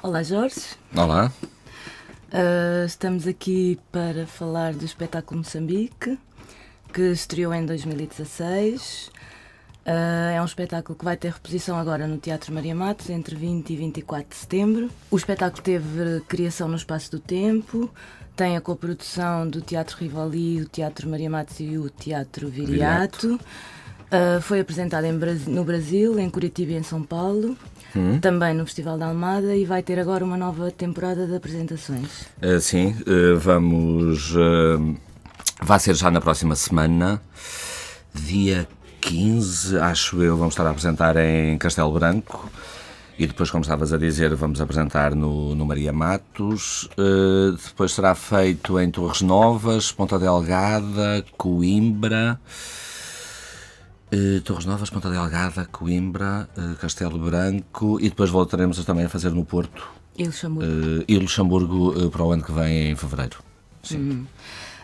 Olá Jorge, Olá. Estamos aqui para falar do espetáculo Moçambique, que estreou em 2016. É um espetáculo que vai ter reposição agora no Teatro Maria Matos, entre 20 e 24 de setembro. O espetáculo teve criação no Espaço do Tempo, tem a coprodução do Teatro Rivoli, o Teatro Maria Matos e o Teatro Viriato. Foi apresentado no Brasil, em Curitiba e em São Paulo. Também no Festival da Almada, e vai ter agora uma nova temporada de apresentações. Sim, vamos. Vai ser já na próxima semana, dia 15, acho eu, vamos estar a apresentar em Castelo Branco. E depois, como estavas a dizer, vamos apresentar no Maria Matos. Depois será feito em Torres Novas, Ponta Delgada, Coimbra. Torres Novas, Ponta Delgada, Coimbra, Castelo Branco, e depois voltaremos também a fazer no Porto E Luxemburgo. e Luxemburgo para o ano que vem, em fevereiro. Sim.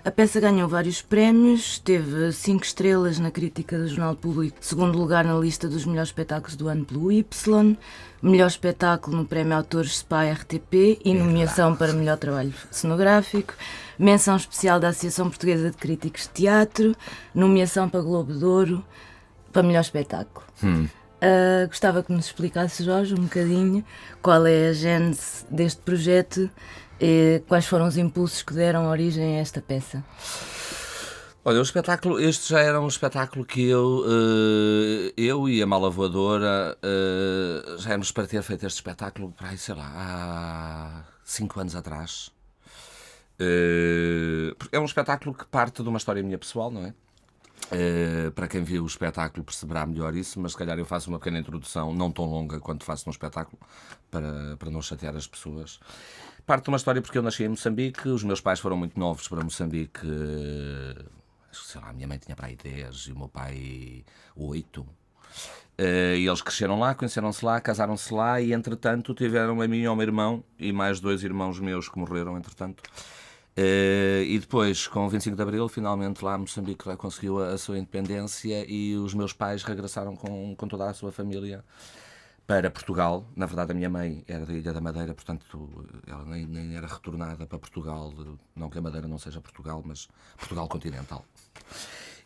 A peça ganhou vários prémios, teve 5 estrelas na crítica do Jornal Público, segundo lugar na lista dos melhores espetáculos do ano pelo Y, melhor espetáculo no Prémio Autores SPA RTP e nomeação para melhor trabalho cenográfico, menção especial da Associação Portuguesa de Críticos de Teatro, nomeação para Globo de Ouro, para melhor espetáculo. Gostava que nos explicasse, Jorge, um bocadinho qual é a gênese deste projeto e quais foram os impulsos que deram origem a esta peça. Olha, o espetáculo, este já era um espetáculo que eu e a Mala Voadora já éramos para ter feito este espetáculo para aí, sei lá, há 5 anos atrás. É um espetáculo que parte de uma história minha pessoal, não é? Para quem viu o espetáculo perceberá melhor isso, mas se calhar eu faço uma pequena introdução, não tão longa quanto faço num espetáculo, para não chatear as pessoas. Parte de uma história porque eu nasci em Moçambique, os meus pais foram muito novos para Moçambique, acho que sei lá, a minha mãe tinha para aí 10 e o meu pai 8. E eles cresceram lá, conheceram-se lá, casaram-se lá e entretanto tiveram a mim e ao meu irmão e mais 2 irmãos meus que morreram entretanto. E depois, com o 25 de Abril, finalmente lá Moçambique conseguiu a sua independência e os meus pais regressaram com toda a sua família para Portugal. Na verdade, a minha mãe era da Ilha da Madeira, portanto, ela nem era retornada para Portugal. Não que a Madeira não seja Portugal, mas Portugal continental.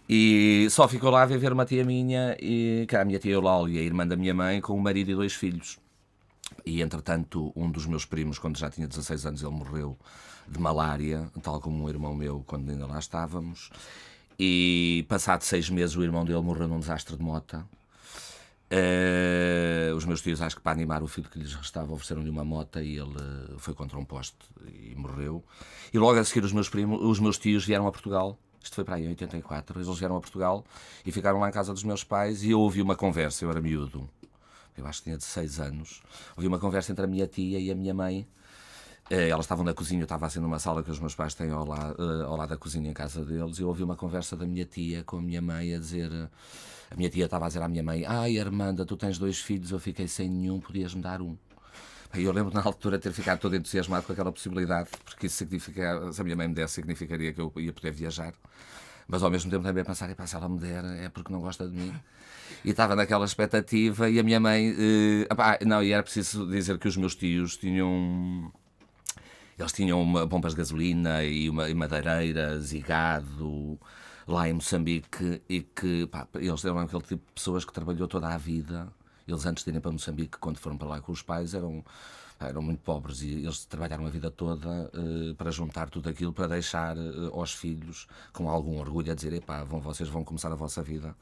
E só ficou lá a viver uma tia minha, que era a minha tia Eulália, a irmã da minha mãe, com um marido e 2 filhos. E, entretanto, um dos meus primos, quando já tinha 16 anos, ele morreu de malária, tal como um irmão meu, quando ainda lá estávamos. E, passado 6 meses, o irmão dele morreu num desastre de moto. Os meus tios, acho que para animar o filho que lhes restava, ofereceram-lhe uma moto e ele foi contra um poste e morreu. E logo a seguir, os meus tios vieram a Portugal. Isto foi para aí em 84. Eles vieram a Portugal e ficaram lá em casa dos meus pais e eu ouvi uma conversa, eu era miúdo. Eu acho que tinha 16 anos. Ouvi uma conversa entre a minha tia e a minha mãe. Elas estavam na cozinha, eu estava assim numa sala que os meus pais têm ao lado da cozinha em casa deles, e eu ouvi uma conversa da minha tia com a minha mãe a dizer... A minha tia estava a dizer à minha mãe: ai, Armanda, tu tens 2 filhos, eu fiquei sem nenhum, podias-me dar um. E eu lembro na altura ter ficado todo entusiasmado com aquela possibilidade, porque isso significa, se a minha mãe me desse, significaria que eu ia poder viajar. Mas ao mesmo tempo também a pensar, se ela me der é porque não gosta de mim. E estava naquela expectativa e a minha mãe... não, e era preciso dizer que os meus tios tinham... Eles tinham bombas de gasolina e madeireiras e gado lá em Moçambique e que eles eram aquele tipo de pessoas que trabalhou toda a vida. Eles antes de irem para Moçambique, quando foram para lá com os pais, eram muito pobres e eles trabalharam a vida toda para juntar tudo aquilo, para deixar aos filhos com algum orgulho a dizer: vocês vão começar a vossa vida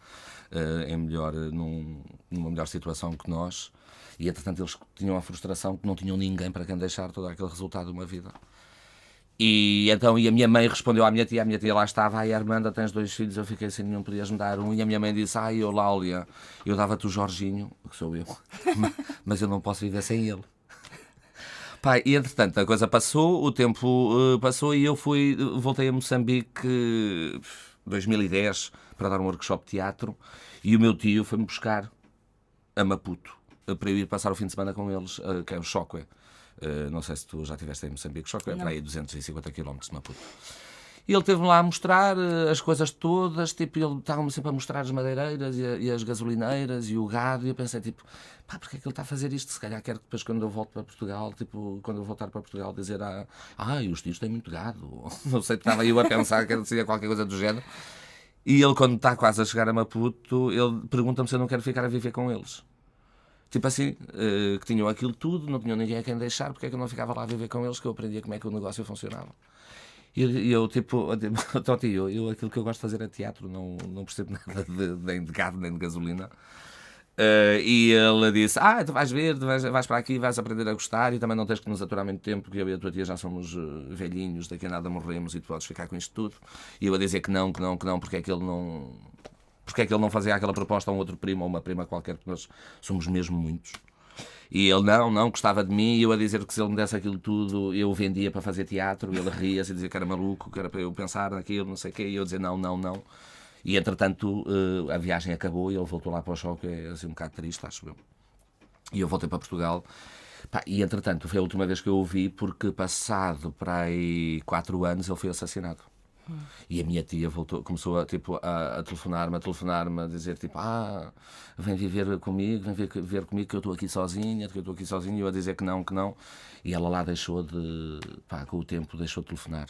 numa melhor situação que nós. E entretanto eles tinham a frustração que não tinham ninguém para quem deixar todo aquele resultado de uma vida. E então a minha mãe respondeu à minha tia lá estava: ai, Armanda, tens 2 filhos, eu fiquei sem nenhum, podias-me dar um. E a minha mãe disse: ai, Eulália, eu dava-te o Jorginho, que sou eu, mas eu não posso viver sem ele. E entretanto a coisa passou, o tempo passou e eu voltei a Moçambique em 2010 para dar um workshop de teatro e o meu tio foi-me buscar a Maputo para eu ir passar o fim de semana com eles, que é o Chocwe. Não sei se tu já estiveste em Moçambique, só que é Não. para aí 250 km de Maputo. E ele esteve-me lá a mostrar as coisas todas, tipo, ele estava-me sempre a mostrar as madeireiras e as gasolineiras e o gado, e eu pensei, tipo, pá, porque é que ele está a fazer isto? Se calhar quer que depois, quando eu volto para Portugal, tipo, quando eu voltar para Portugal, dizer, os tios têm muito gado. Não sei, estava eu a pensar que seria qualquer coisa do género. E ele, quando está quase a chegar a Maputo, ele pergunta-me se eu não quero ficar a viver com eles. Tipo assim, que tinham aquilo tudo, não tinham ninguém a quem deixar, porque é que eu não ficava lá a viver com eles, que eu aprendia como é que o negócio funcionava. E eu, tipo, Toti, aquilo que eu gosto de fazer é teatro, não percebo nada nem de gado, nem de gasolina. E ele disse, tu vais ver, vais para aqui, vais aprender a gostar e também não tens que nos aturar muito tempo, porque eu e a tua tia já somos velhinhos, daqui a nada morremos e tu podes ficar com isto tudo. E eu a dizer que não, porque é que ele não... Porque é que ele não fazia aquela proposta a um outro primo ou uma prima qualquer, porque nós somos mesmo muitos. E ele não gostava de mim, e eu a dizer que se ele me desse aquilo tudo, eu vendia para fazer teatro, e ele ria-se e dizia que era maluco, que era para eu pensar naquilo, não sei o quê, e eu dizia não. E entretanto a viagem acabou e ele voltou lá para o show, que é assim um bocado triste, acho eu. E eu voltei para Portugal. Pá, e entretanto foi a última vez que eu o vi, porque passado para aí 4 anos ele foi assassinado. E a minha tia começou a telefonar-me, a dizer tipo, vem viver comigo, vem ver comigo que eu estou aqui sozinha, e eu a dizer que não. E ela lá deixou com o tempo deixou de telefonar.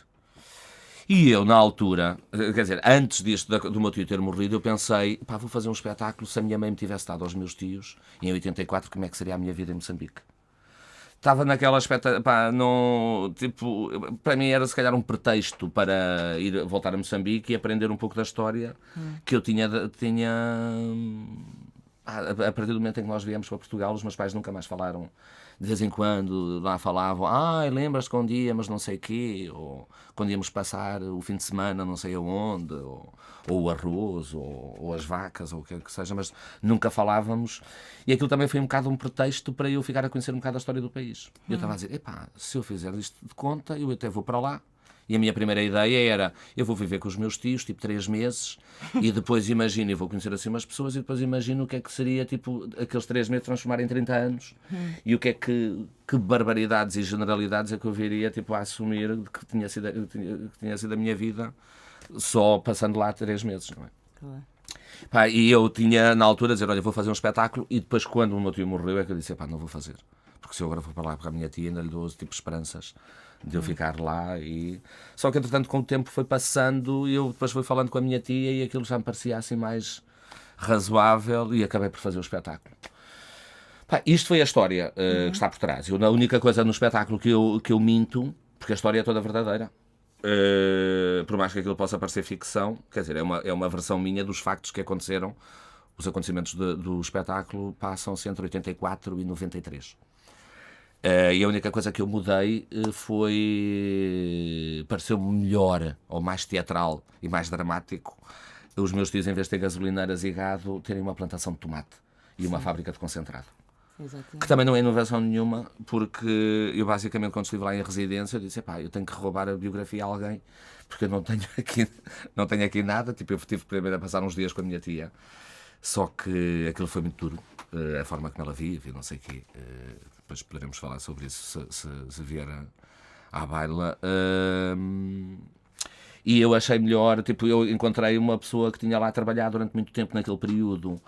E eu, na altura, quer dizer, antes do meu tio ter morrido, eu pensei, vou fazer um espetáculo, se a minha mãe me tivesse dado aos meus tios, em 84, como é que seria a minha vida em Moçambique? Estava naquela expectativa, para mim era se calhar um pretexto para voltar a Moçambique e aprender um pouco da história que eu tinha a partir do momento em que nós viemos para Portugal, os meus pais nunca mais falaram. De vez em quando lá falavam, lembras-te quando íamos não sei o quê, ou quando íamos passar o fim de semana não sei aonde, ou o arroz, ou as vacas, ou o que é que seja, mas nunca falávamos. E aquilo também foi um bocado um pretexto para eu ficar a conhecer um bocado a história do país. E eu estava a dizer, se eu fizer isto de conta, eu até vou para lá. E a minha primeira ideia era, eu vou viver com os meus tios, tipo 3 meses, e depois imagino, eu vou conhecer assim umas pessoas, e depois imagino o que é que seria, tipo, aqueles 3 meses transformar em 30 anos, e o que é que barbaridades e generalidades é que eu viria, tipo, a assumir que tinha sido a minha vida, só passando lá 3 meses, não é? Claro. E eu tinha, na altura, a dizer, olha, vou fazer um espetáculo, e depois, quando o meu tio morreu, é que eu disse, não vou fazer. Porque se eu agora for para lá para a minha tia, ainda lhe dou tipo esperanças de eu ficar lá. Só que, entretanto, com o tempo foi passando, e eu depois fui falando com a minha tia e aquilo já me parecia assim mais razoável e acabei por fazer o espetáculo. Isto foi a história que está por trás. A única coisa no espetáculo que eu minto, porque a história é toda verdadeira, por mais que aquilo possa parecer ficção, quer dizer, é uma versão minha dos factos que aconteceram. Os acontecimentos do espetáculo passam-se entre 84 e 93. E a única coisa que eu mudei pareceu-me melhor, ou mais teatral e mais dramático, os meus tios, em vez de ter gasolineiras e gado, terem uma plantação de tomate e uma fábrica de concentrado. Exatamente. Que também não é inovação nenhuma, porque eu basicamente, quando estive lá em residência, eu disse, eu tenho que roubar a biografia a alguém, porque eu não tenho aqui nada. Tipo, eu tive primeiro a passar uns dias com a minha tia, só que aquilo foi muito duro, a forma como ela vive e não sei o quê. Depois poderemos falar sobre isso se vier à baila. E eu achei melhor, tipo, eu encontrei uma pessoa que tinha lá trabalhado durante muito tempo naquele período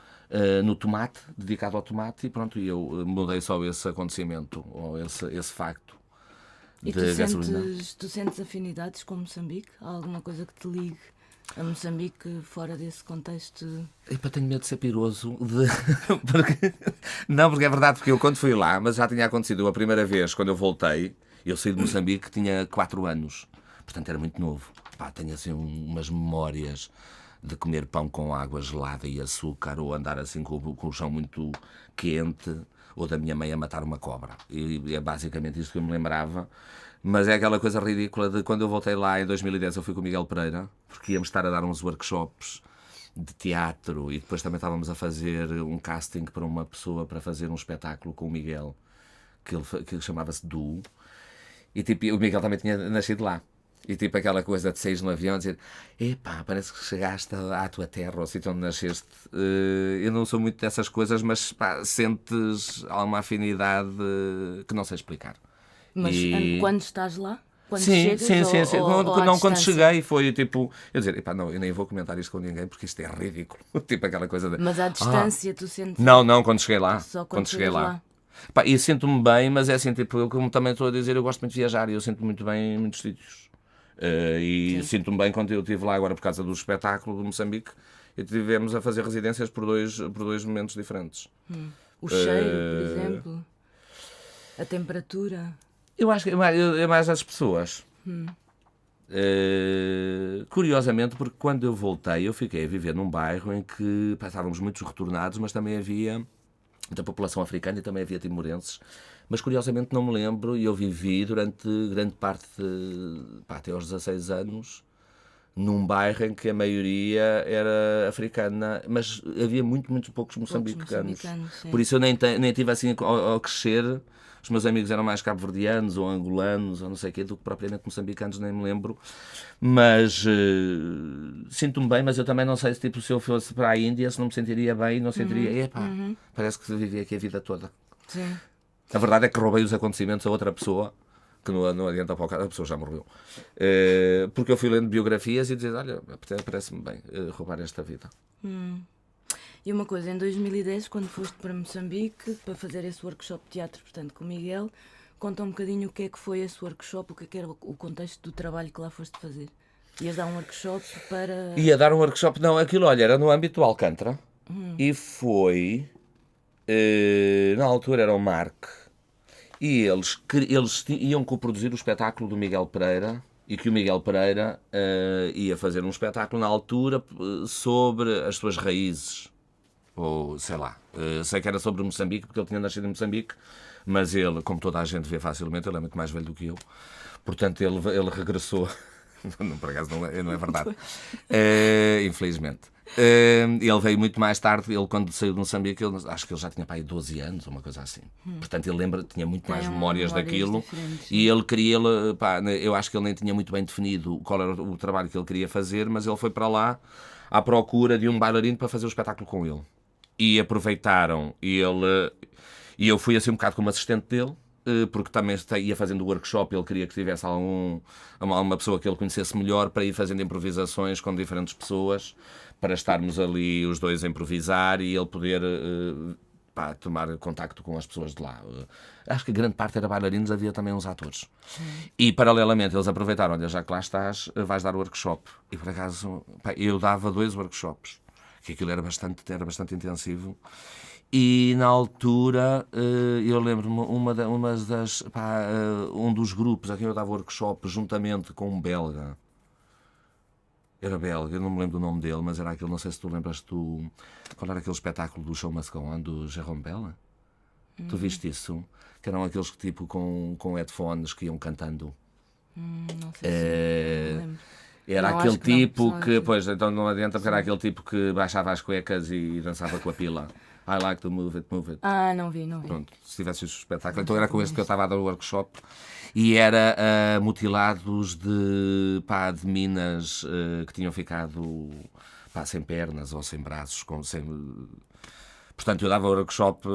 no tomate, dedicado ao tomate, e pronto, eu mudei só esse acontecimento, ou esse facto E de gasolina. tu sentes afinidades com Moçambique? Há alguma coisa que te ligue a Moçambique fora desse contexto? Tenho medo de ser piroso. Porque é verdade, porque eu quando fui lá, mas já tinha acontecido a primeira vez, quando eu voltei, eu saí de Moçambique, tinha 4 anos, portanto era muito novo. Tenho assim umas memórias de comer pão com água gelada e açúcar, ou andar assim com o chão muito quente, ou da minha mãe a matar uma cobra. E é basicamente isto que eu me lembrava. Mas é aquela coisa ridícula de quando eu voltei lá em 2010, eu fui com o Miguel Pereira, porque íamos estar a dar uns workshops de teatro e depois também estávamos a fazer um casting para uma pessoa para fazer um espetáculo com o Miguel, que chamava-se Duo. E tipo, o Miguel também tinha nascido lá. E tipo aquela coisa de sair no avião e dizer, parece que chegaste à tua terra, ao sítio onde nasceste. Eu não sou muito dessas coisas, mas sentes alguma afinidade que não sei explicar. Mas quando estás lá? Quando Sim, chegas, sim. Ou à Quando distância? cheguei foi tipo, eu dizer, epá, não, eu nem vou comentar isto com ninguém porque isto é ridículo. Tipo aquela coisa de, Mas à distância tu sentes não, quando cheguei lá. só Quando quando cheguei chegas lá. lá. Pá, e sinto-me bem, mas é assim, tipo, eu como também estou a dizer, eu gosto muito de viajar e eu sinto-me muito bem em muitos sítios. E Sim. sinto-me bem quando eu estive lá agora por causa do espetáculo de Moçambique e tivemos a fazer residências por dois momentos diferentes. O cheiro, por Eh, exemplo, a temperatura. Eu acho que é mais as pessoas. Curiosamente, porque quando eu voltei, eu fiquei a viver num bairro em que estávamos muitos retornados, mas também havia da população africana e também havia timorenses. Mas curiosamente não me lembro, e eu vivi durante grande parte, até aos 16 anos, num bairro em que a maioria era africana, mas havia muito poucos moçambicanos. Sim. Por isso eu nem tive assim ao crescer. Os meus amigos eram mais cabo-verdianos ou angolanos ou não sei o quê, do que propriamente moçambicanos, nem me lembro. Mas sinto-me bem, mas eu também não sei se eu fosse para a Índia, se não me sentiria bem, não sentiria, parece que vivi aqui a vida toda. Sim. A verdade é que roubei os acontecimentos a outra pessoa, que não adianta para o caso, a pessoa já morreu. Porque eu fui lendo biografias e dizer, olha, parece-me bem roubar esta vida. E uma coisa, em 2010, quando foste para Moçambique para fazer esse workshop de teatro, portanto, com o Miguel, conta um bocadinho o que é que foi esse workshop, o que é que era o contexto do trabalho que lá foste fazer. Ias dar um workshop para... Ia dar um workshop, não, aquilo, olha, era no âmbito do Alcântara e foi, na altura era o Marc, e eles iam coproduzir o espetáculo do Miguel Pereira e que o Miguel Pereira ia fazer um espetáculo na altura sobre as suas raízes. Ou sei lá, sei que era sobre Moçambique, porque ele tinha nascido em Moçambique, mas ele, como toda a gente vê facilmente, ele é muito mais velho do que eu, portanto ele regressou. Não, por acaso não é verdade, infelizmente. Ele veio muito mais tarde, ele quando saiu de Moçambique, acho que ele já tinha aí 12 anos, uma coisa assim. Portanto, ele tinha muito mais memórias daquilo e ele queria, eu acho que ele nem tinha muito bem definido qual era o trabalho que ele queria fazer, mas ele foi para lá à procura de um bailarino para fazer o espetáculo com ele. E aproveitaram, e eu fui assim um bocado como assistente dele, porque também ia fazendo o workshop, ele queria que tivesse uma pessoa que ele conhecesse melhor para ir fazendo improvisações com diferentes pessoas, para estarmos ali os dois a improvisar e ele poder tomar contacto com as pessoas de lá. Acho que grande parte era bailarinos, havia também uns atores. E paralelamente eles aproveitaram, olha, já que lá estás, vais dar workshop. E por acaso eu dava 2 workshops, que aquilo era bastante intensivo. E na altura eu lembro-me um dos grupos a quem eu dava workshop juntamente com um belga. Era belga, eu não me lembro do nome dele, mas era aquele, não sei se tu lembras qual era aquele espetáculo do Show Must Go On, do Jérôme Bela? Tu viste isso? Que eram aqueles que tipo com headphones que iam cantando. Não sei se me lembro. Era Não, aquele acho que não, tipo só que, aqui. pois, então não adianta, porque era aquele tipo que baixava as cuecas e dançava com a pila. I like to move it, move it. Não vi. Pronto, se tivesse esse espetáculo. Então era com este que eu estava a dar o workshop e era mutilados de minas que tinham ficado sem pernas ou sem braços. Portanto, eu dava workshop,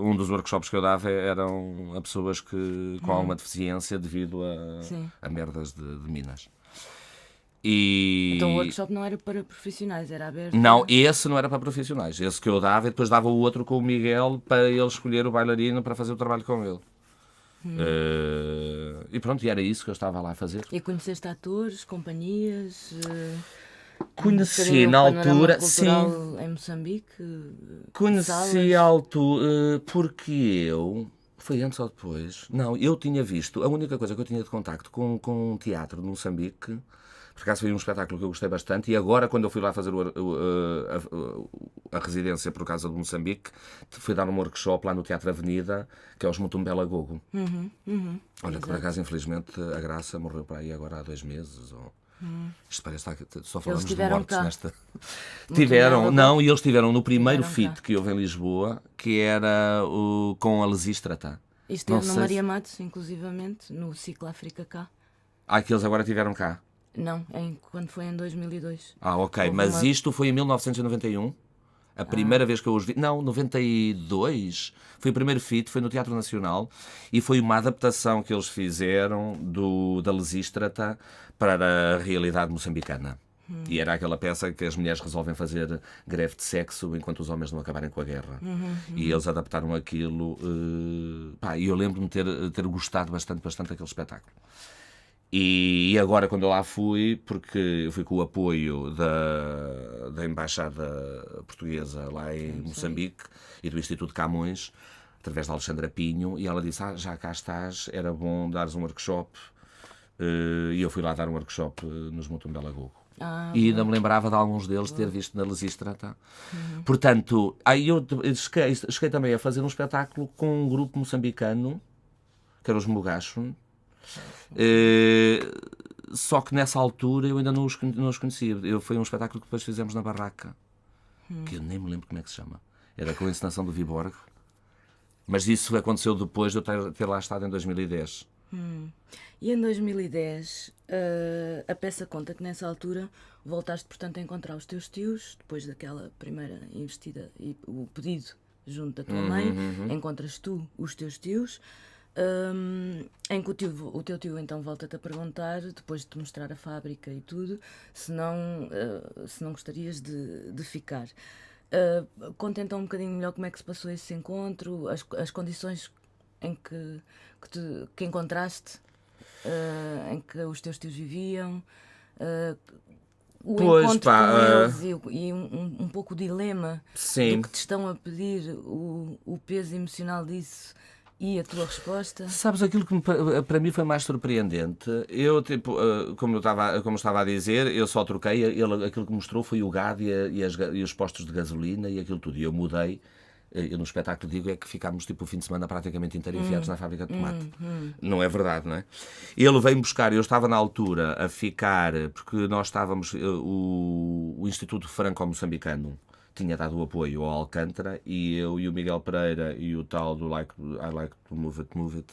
um dos workshops que eu dava eram a pessoas com alguma deficiência devido a merdas de minas. Então o workshop não era para profissionais, era aberto? Não, esse não era para profissionais. Esse que eu dava e depois dava o outro com o Miguel para ele escolher o bailarino para fazer o trabalho com ele. E pronto, e era isso que eu estava lá a fazer. E conheceste atores, companhias? Conheci na altura, sim. Em Moçambique? Conheci a altura porque foi antes ou depois? Não, eu tinha visto, a única coisa que eu tinha de contacto com um teatro de Moçambique. Por acaso foi um espetáculo que eu gostei bastante e agora quando eu fui lá fazer a residência por causa de Moçambique, fui dar um workshop lá no Teatro Avenida, que é os Mutumbela Gogo. Olha, que por acaso infelizmente a Graça morreu para aí agora há 2 meses. Isto parece que só falamos de mortes nesta... Não, e eles estiveram no primeiro FIT que houve em Lisboa, que era com a Lesístrata. Isto é no Maria Matos, inclusivamente, no ciclo África Cá. Que eles agora tiveram cá. Não, quando foi em 2002. Ok, mas isto foi em 1991, A primeira vez que eu os vi... Não, 92. Foi o primeiro feat, foi no Teatro Nacional e foi uma adaptação que eles fizeram da Lesístrata para a realidade moçambicana. E era aquela peça que as mulheres resolvem fazer greve de sexo enquanto os homens não acabarem com a guerra. E eles adaptaram aquilo. E eu lembro-me de ter gostado bastante daquele espetáculo. E agora, quando eu lá fui, porque eu fui com o apoio da Embaixada Portuguesa lá em Moçambique e do Instituto Camões, através da Alexandra Pinho, e ela disse: já cá estás, era bom dares um workshop. E eu fui lá dar um workshop nos Mutumbela Gogo. E ainda me lembrava de alguns deles ter visto na Lesístrata. Portanto, aí eu cheguei também a fazer um espetáculo com um grupo moçambicano, que era os Mugacho. Só que nessa altura eu ainda não os conhecia. Foi um espetáculo que depois fizemos na Barraca, que eu nem me lembro como é que se chama. Era com a encenação do Viborg. Mas isso aconteceu depois de eu ter lá estado em 2010. E em 2010, a peça conta que nessa altura voltaste, portanto, a encontrar os teus tios, depois daquela primeira investida e o pedido junto da tua mãe, encontras tu os teus tios, em que o teu tio então volta-te a perguntar, depois de te mostrar a fábrica e tudo, se não gostarias de ficar. Conta então um bocadinho melhor como é que se passou esse encontro, as condições em que encontraste, em que os teus tios viviam, o encontro com eles e um pouco o dilema do que te estão a pedir, o peso emocional disso e a tua resposta. Sabes, aquilo que para mim foi mais surpreendente, eu como estava a dizer, eu só troquei, aquilo que mostrou foi o gado e os postos de gasolina e aquilo tudo, e eu mudei. Eu no espetáculo digo é que ficámos o fim de semana praticamente inteiro enfiados na fábrica de tomate. Não é verdade, não é? Ele veio buscar, eu estava na altura a ficar, porque nós estávamos, o Instituto Franco-Moçambicano tinha dado o apoio ao Alcântara, e eu e o Miguel Pereira e o tal do I Like to Move It,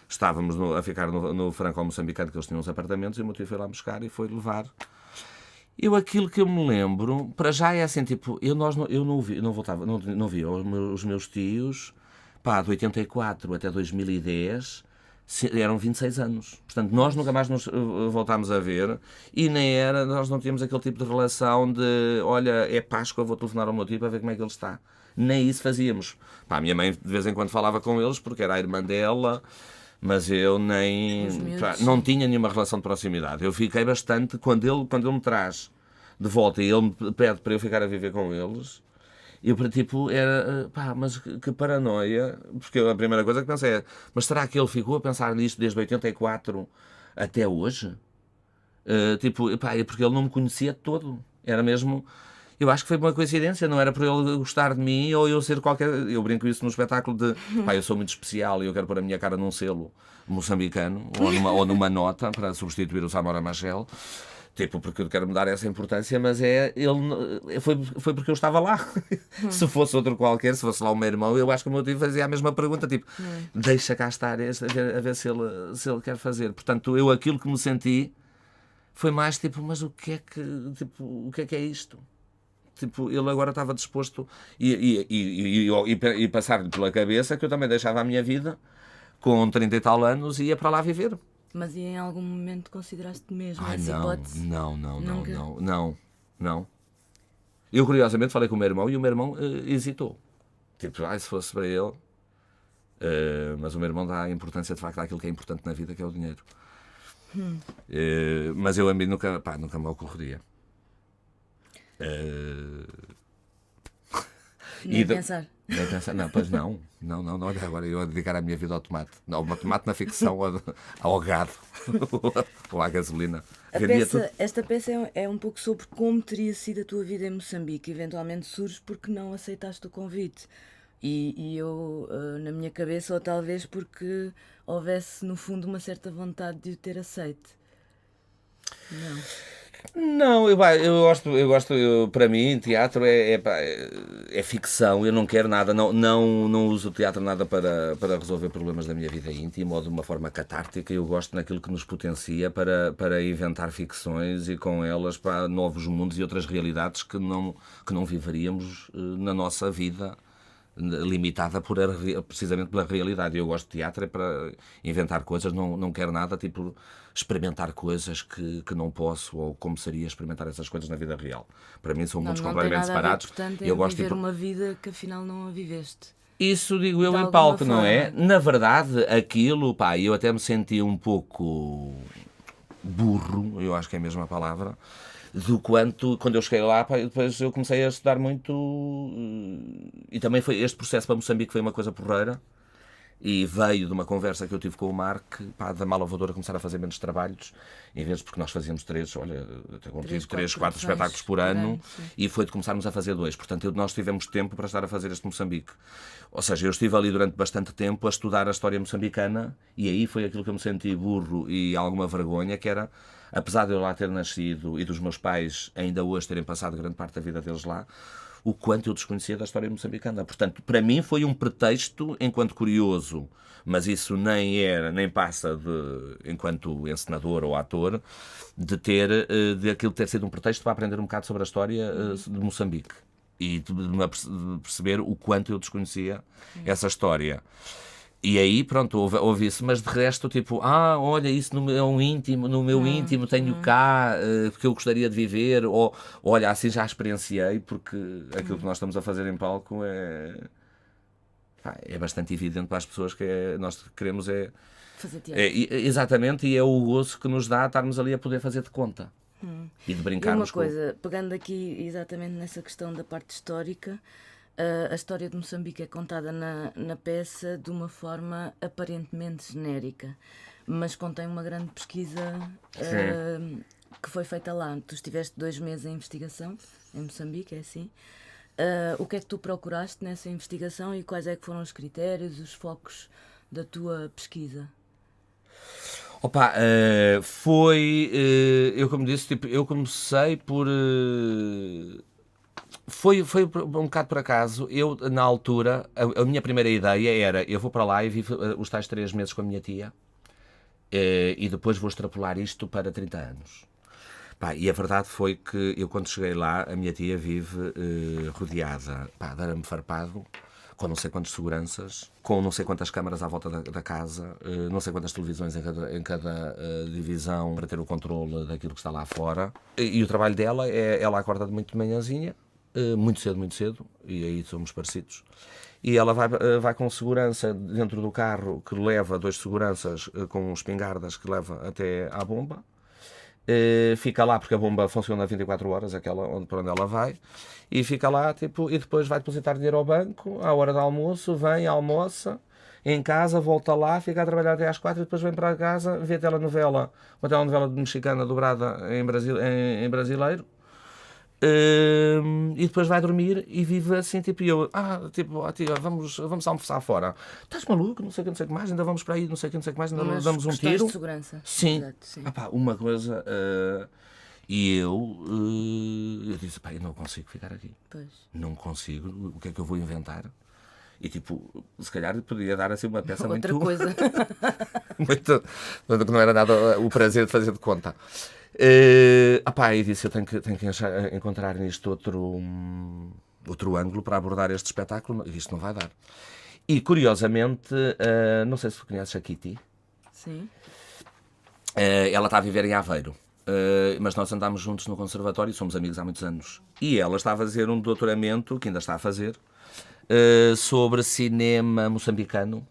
estávamos a ficar no Franco-Moçambicano, que eles tinham uns apartamentos, e o meu tio foi lá buscar e foi levar. Aquilo que eu me lembro, para já é assim, eu não via os meus tios, de 84 até 2010, eram 26 anos. Portanto, nós nunca mais nos voltámos a ver, e nós não tínhamos aquele tipo de relação de, olha, é Páscoa, vou telefonar ao meu tio para ver como é que ele está. Nem isso fazíamos. A minha mãe de vez em quando falava com eles, porque era a irmã dela, mas eu não tinha nenhuma relação de proximidade. Eu fiquei bastante, quando ele me traz de volta e ele me pede para eu ficar a viver com eles, eu era, mas que paranoia, porque a primeira coisa que pensei é, mas será que ele ficou a pensar nisto desde 84 até hoje? Porque ele não me conhecia de todo. Era mesmo... Eu acho que foi uma coincidência, não era por ele gostar de mim ou eu ser qualquer... Eu brinco isso no espetáculo de, eu sou muito especial e eu quero pôr a minha cara num selo moçambicano ou numa nota para substituir o Samora Machel, porque eu quero me dar essa importância, mas foi porque eu estava lá. Se fosse outro qualquer, se fosse lá o meu irmão, eu acho que o meu tio fazia a mesma pergunta, deixa cá estar, a ver se ele quer fazer. Portanto, aquilo que me senti foi mais mas o que é que é isto? Ele agora estava disposto e passar-lhe pela cabeça que eu também deixava a minha vida com 30 e tal anos e ia para lá viver. Mas e em algum momento consideraste mesmo essa hipótese? Não. Eu curiosamente falei com o meu irmão e o meu irmão hesitou. Se fosse para ele. Mas o meu irmão dá importância de facto àquilo que é importante na vida, que é o dinheiro. Mas a mim nunca me ocorreria. Nem pensar. Não, pois não. Olha, agora eu a dedicar a minha vida ao tomate. Não, ao tomate na ficção, ao gado ou à gasolina. Esta peça é um pouco sobre como teria sido a tua vida em Moçambique. Eventualmente surge porque não aceitaste o convite. E eu, na minha cabeça, ou talvez porque houvesse no fundo uma certa vontade de o ter aceito. Não. Não, eu gosto para mim, teatro é ficção, eu não quero nada, não uso o teatro nada para resolver problemas da minha vida íntima ou de uma forma catártica, eu gosto naquilo que nos potencia para inventar ficções e com elas para novos mundos e outras realidades que não viveríamos na nossa vida limitada precisamente pela realidade. Eu gosto de teatro é para inventar coisas, não quero nada tipo experimentar coisas que não posso ou como seria experimentar essas coisas na vida real. Para mim são mundos completamente separados. Portanto, Eu gosto viver tipo, uma vida que afinal não a viveste. isso digo eu De em alguma palco, não forma. é? Na verdade, aquilo, pá, eu até me senti um pouco burro, eu acho que é a mesma palavra, do quanto, quando eu cheguei lá, pá, depois eu comecei a estudar muito e também foi este processo para Moçambique foi uma coisa porreira e veio de uma conversa que eu tive com o Mark, pá, da Malavadora começar a fazer menos trabalhos, em vez de porque nós fazíamos até contigo, 3, 4 espetáculos por ano, e foi de começarmos a fazer 2. Portanto, nós tivemos tempo para estar a fazer este Moçambique. Ou seja, eu estive ali durante bastante tempo a estudar a história moçambicana e aí foi aquilo que eu me senti burro e alguma vergonha, que era, apesar de eu lá ter nascido e dos meus pais ainda hoje terem passado grande parte da vida deles lá, o quanto eu desconhecia da história moçambicana. Portanto, para mim foi um pretexto enquanto curioso, mas isso nem passa de, enquanto encenador ou ator, de aquilo ter sido um pretexto para aprender um bocado sobre a história de Moçambique e de perceber o quanto eu desconhecia essa história. E aí, pronto, houve isso, mas de resto, tipo, olha, isso no meu íntimo tenho cá, porque eu gostaria de viver, ou olha, assim já experienciei, porque aquilo que nós estamos a fazer em palco é bastante evidente para as pessoas que nós queremos Fazer teatro. exatamente, e é o gozo que nos dá estarmos ali a poder fazer de conta e de E brincarmos uma coisa, pegando aqui exatamente nessa questão da parte histórica, a história de Moçambique é contada na peça de uma forma aparentemente genérica, mas contém uma grande pesquisa que foi feita lá. Tu estiveste 2 meses em investigação em Moçambique, é assim? O que é que tu procuraste nessa investigação e quais é que foram os critérios, os focos da tua pesquisa? Opa, eu como disse, tipo, eu comecei por... Foi um bocado por acaso. Eu, na altura, a minha primeira ideia era, eu vou para lá e vivo os tais 3 meses com a minha tia e depois vou extrapolar isto para 30 anos. Pá, e a verdade foi que eu, quando cheguei lá, a minha tia vive rodeada, de arame farpado, com não sei quantas seguranças, com não sei quantas câmaras à volta da casa, não sei quantas televisões em cada divisão para ter o controle daquilo que está lá fora. E o trabalho dela ela acorda muito de manhãzinha, muito cedo, e aí somos parecidos. E ela vai com segurança dentro do carro, que leva 2 seguranças com espingardas que leva até à bomba. Fica lá porque a bomba funciona 24 horas, para onde ela vai, e fica lá, tipo, e depois vai depositar dinheiro ao banco à hora do almoço, vem, almoça em casa, volta lá, fica a trabalhar até às 4 e depois vem para casa, vê uma telenovela mexicana dobrada em brasileiro, e depois vai dormir e vive assim, tipo, tia, vamos almoçar fora. Estás maluco? Não sei o que mais, ainda vamos para aí, não sei o que mais, ainda Mas damos um questões tiro. de segurança. Sim. Exato, sim. Uma coisa. E eu disse, eu não consigo ficar aqui. Pois. Não consigo. O que é que eu vou inventar? E tipo, se calhar podia dar assim uma peça Outra muito... coisa. muito... que não era nada o prazer de fazer de conta. E disse, eu tenho que encontrar nisto outro ângulo para abordar este espetáculo. Isto não vai dar. E curiosamente, não sei se tu conheces a Kitty. Sim. Ela está a viver em Aveiro. Mas nós andámos juntos no conservatório e somos amigos há muitos anos. E ela está a fazer um doutoramento, que ainda está a fazer, sobre cinema moçambicano.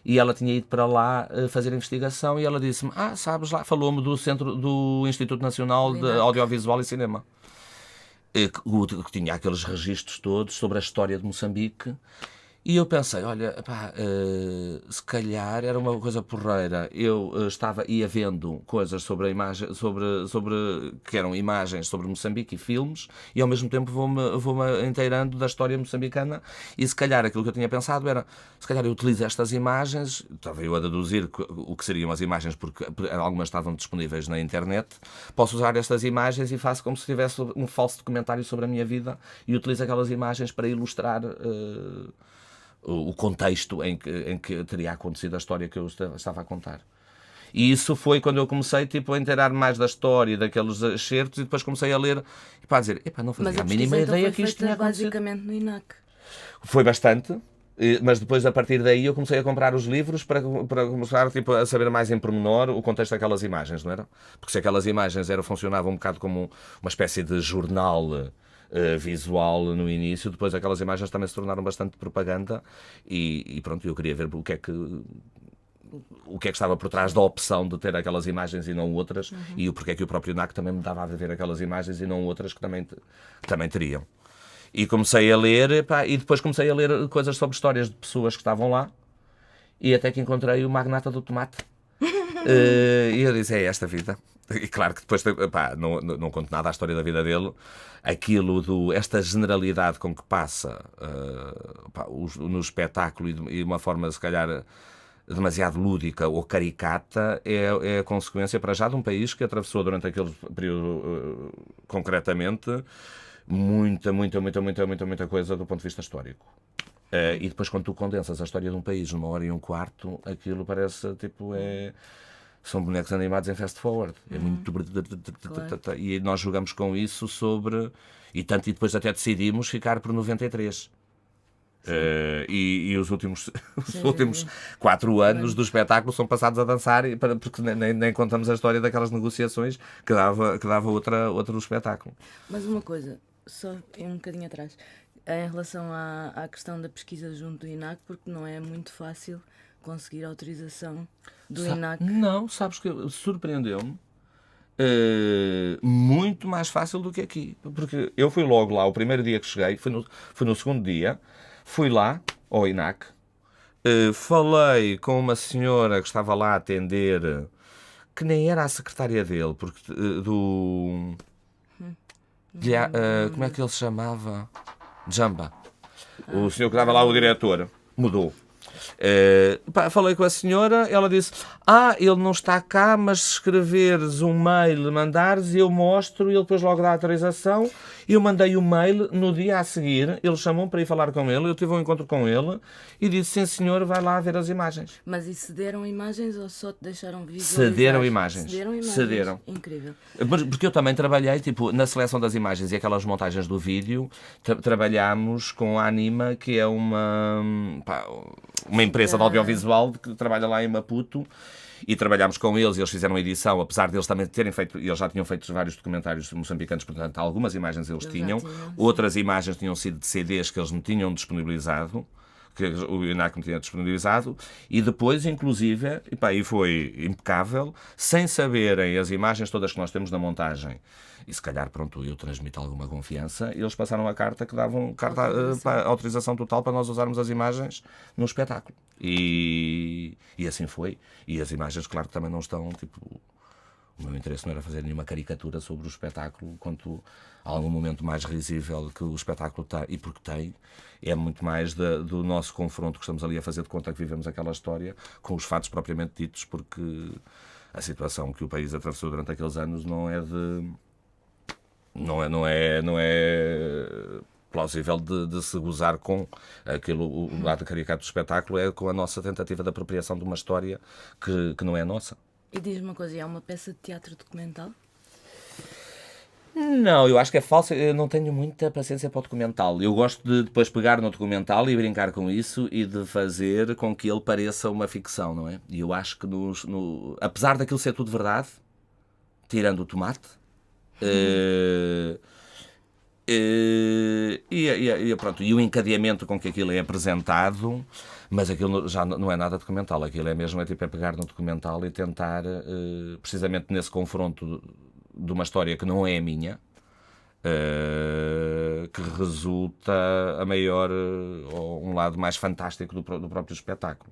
E ela tinha ido para lá fazer investigação e ela disse-me, sabes lá, falou-me do Instituto Nacional de Audiovisual e Cinema. Que tinha aqueles registros todos sobre a história de Moçambique. E eu pensei, olha, pá, se calhar era uma coisa porreira. Eu ia vendo coisas sobre a imagem, que eram imagens sobre Moçambique e filmes, e ao mesmo tempo vou-me inteirando da história moçambicana, e se calhar aquilo que eu tinha pensado era, se calhar eu utilizo estas imagens, estava eu a deduzir o que seriam as imagens, porque algumas estavam disponíveis na internet, posso usar estas imagens e faço como se tivesse um falso documentário sobre a minha vida, e utilizo aquelas imagens para ilustrar o contexto em que teria acontecido a história que eu estava a contar. E isso foi quando eu comecei a inteirar mais da história, daqueles excertos, e depois comecei a ler e para dizer, epá, não fazia a mínima ideia que isto tinha acontecido. Basicamente no INAC. Foi bastante, mas depois, a partir daí, eu comecei a comprar os livros para começar a saber mais em pormenor o contexto daquelas imagens, não era? Porque se aquelas imagens funcionavam um bocado como uma espécie de jornal visual no início, depois aquelas imagens também se tornaram bastante propaganda e pronto, eu queria ver o que é que estava por trás da opção de ter aquelas imagens e não outras, e o porquê é que o próprio NAC também me dava a ver aquelas imagens e não outras que também teriam. E comecei a ler, pá, e depois comecei a ler coisas sobre histórias de pessoas que estavam lá, e até que encontrei o magnata do tomate. E eu disse, é esta vida. E claro que depois, pá, não conto nada à história da vida dele. Esta generalidade com que passa pá, no espetáculo e de uma forma, se calhar, demasiado lúdica ou caricata, é a consequência, para já, de um país que atravessou durante aquele período, concretamente, muita coisa do ponto de vista histórico. E depois, quando tu condensas a história de um país numa hora e um quarto, aquilo parece, são bonecos animados em fast forward. É muito... Claro. E nós jogamos com isso sobre... E depois até decidimos ficar por 93. E os últimos 4 anos do espetáculo são passados a dançar, porque nem contamos a história daquelas negociações que dava outro espetáculo. Mas uma coisa, só um bocadinho atrás, em relação à questão da pesquisa junto do INAC, porque não é muito fácil conseguir autorização do INAC. Não, sabes que surpreendeu-me. Muito mais fácil do que aqui. Porque eu fui logo lá, o primeiro dia que cheguei, fui no segundo dia, fui lá ao INAC, falei com uma senhora que estava lá a atender, que nem era a secretária dele, porque como é que ele se chamava? Jamba. O senhor que estava lá, o diretor, mudou. Falei com a senhora, ela disse, ele não está cá, mas se escreveres um mail, mandares, eu mostro, e ele depois logo dá a autorização. Eu mandei o mail, no dia a seguir, ele chamou-me para ir falar com ele, eu tive um encontro com ele e disse, sim senhor, vai lá ver as imagens. Mas e cederam imagens ou só te deixaram visualizar? Cederam imagens. Cederam. Incrível. Porque eu também trabalhei, na seleção das imagens e aquelas montagens do vídeo, trabalhámos com a Anima, que é uma empresa de audiovisual que trabalha lá em Maputo, e trabalhámos com eles, e eles fizeram a edição, apesar deles também terem feito, eles já tinham feito vários documentários moçambicanos, portanto algumas imagens eles tinham, outras imagens tinham sido de CDs que eles me tinham disponibilizado, que o INAC me tinha disponibilizado, e depois, inclusive, e foi impecável, sem saberem as imagens todas que nós temos na montagem, e se calhar, pronto, eu transmito alguma confiança, eles passaram a carta que davam autorização total para nós usarmos as imagens no espetáculo. E assim foi. E as imagens, claro, que também não estão, o meu interesse não era fazer nenhuma caricatura sobre o espetáculo, quanto a algum momento mais risível que o espetáculo tem, e porque tem, é muito mais do nosso confronto que estamos ali a fazer de conta que vivemos aquela história com os fatos propriamente ditos, porque a situação que o país atravessou durante aqueles anos não é plausível de se gozar com aquilo. O lado caricato do espetáculo é com a nossa tentativa de apropriação de uma história que não é nossa. E diz-me uma coisa, é uma peça de teatro documental? Não, eu acho que é falso. Eu não tenho muita paciência para o documental. Eu gosto de depois pegar no documental e brincar com isso e de fazer com que ele pareça uma ficção, não é? E eu acho que apesar daquilo ser tudo verdade, tirando o tomate, pronto, e o encadeamento com que aquilo é apresentado, mas aquilo já não é nada documental, aquilo é mesmo pegar no documental e tentar, precisamente nesse confronto de uma história que não é a minha, que resulta a maior, ou um lado mais fantástico do próprio espetáculo.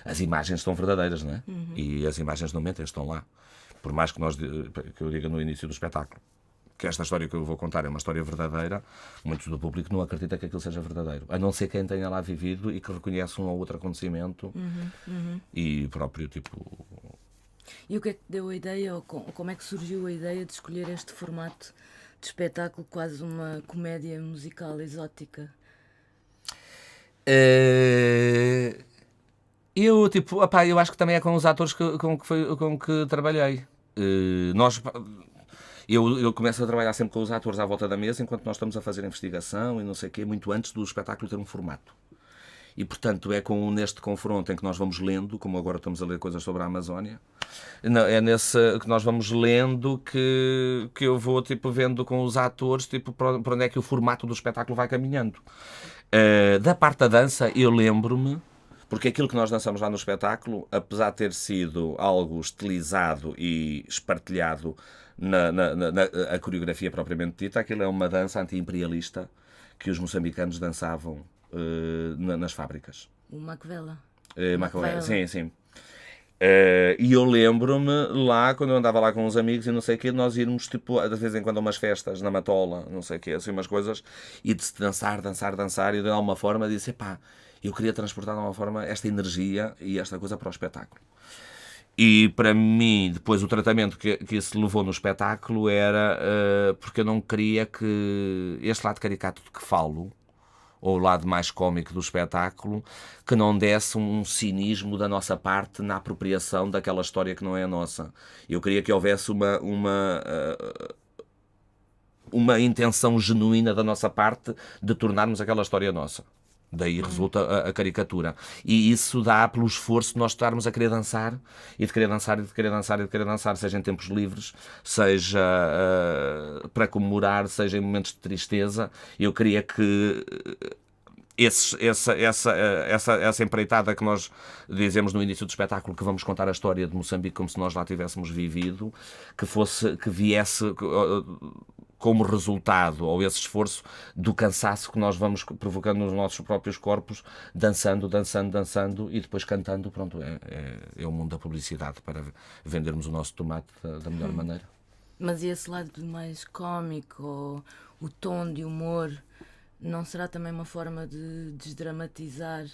As imagens são verdadeiras, não é? E as imagens não mentem, estão lá. Por mais que eu diga no início do espetáculo que esta história que eu vou contar é uma história verdadeira, muitos do público não acredita que aquilo seja verdadeiro, a não ser quem tenha lá vivido e que reconhece um ou outro acontecimento e próprio tipo... E o que é que te deu a ideia, ou como é que surgiu a ideia de escolher este formato de espetáculo, quase uma comédia musical exótica? Eu, tipo, eu acho que também é com os atores com que trabalhei. Eu começo a trabalhar sempre com os atores à volta da mesa enquanto nós estamos a fazer investigação e não sei o quê, muito antes do espetáculo ter um formato. E, portanto, é neste confronto em que nós vamos lendo, como agora estamos a ler coisas sobre a Amazónia, é nesse que nós vamos lendo que eu vou, tipo, vendo com os atores, tipo, para onde é que o formato do espetáculo vai caminhando. Da parte da dança, eu lembro-me, porque aquilo que nós dançamos lá no espetáculo, apesar de ter sido algo estilizado e espartilhado a coreografia propriamente dita, aquilo é uma dança anti-imperialista que os moçambicanos dançavam nas fábricas. O Macvela. Macvela. Sim, sim. E eu lembro-me lá, quando eu andava lá com uns amigos e não sei o quê, nós irmos, tipo, de vez em quando a umas festas na Matola, não sei o quê, assim umas coisas, e de se dançar, e de alguma forma disse, pá, eu queria transportar de alguma forma esta energia e esta coisa para o espetáculo. E para mim, depois o tratamento que isso levou no espetáculo era porque eu não queria que este lado caricato de que falo, ou o lado mais cómico do espetáculo, que não desse um cinismo da nossa parte na apropriação daquela história que não é a nossa. Eu queria que houvesse uma intenção genuína da nossa parte de tornarmos aquela história nossa. Daí resulta a caricatura. E isso dá pelo esforço de nós estarmos a querer dançar, e de querer dançar, e de querer dançar, e de querer dançar, seja em tempos livres, seja para comemorar, seja em momentos de tristeza. Eu queria que essa empreitada que nós dizemos no início do espetáculo, que vamos contar a história de Moçambique como se nós lá tivéssemos vivido, que viesse como resultado, ou esse esforço do cansaço que nós vamos provocando nos nossos próprios corpos, dançando, e depois cantando. Pronto, é o mundo da publicidade para vendermos o nosso tomate da melhor maneira. Mas e esse lado mais cómico, ou o tom de humor, não será também uma forma de desdramatizar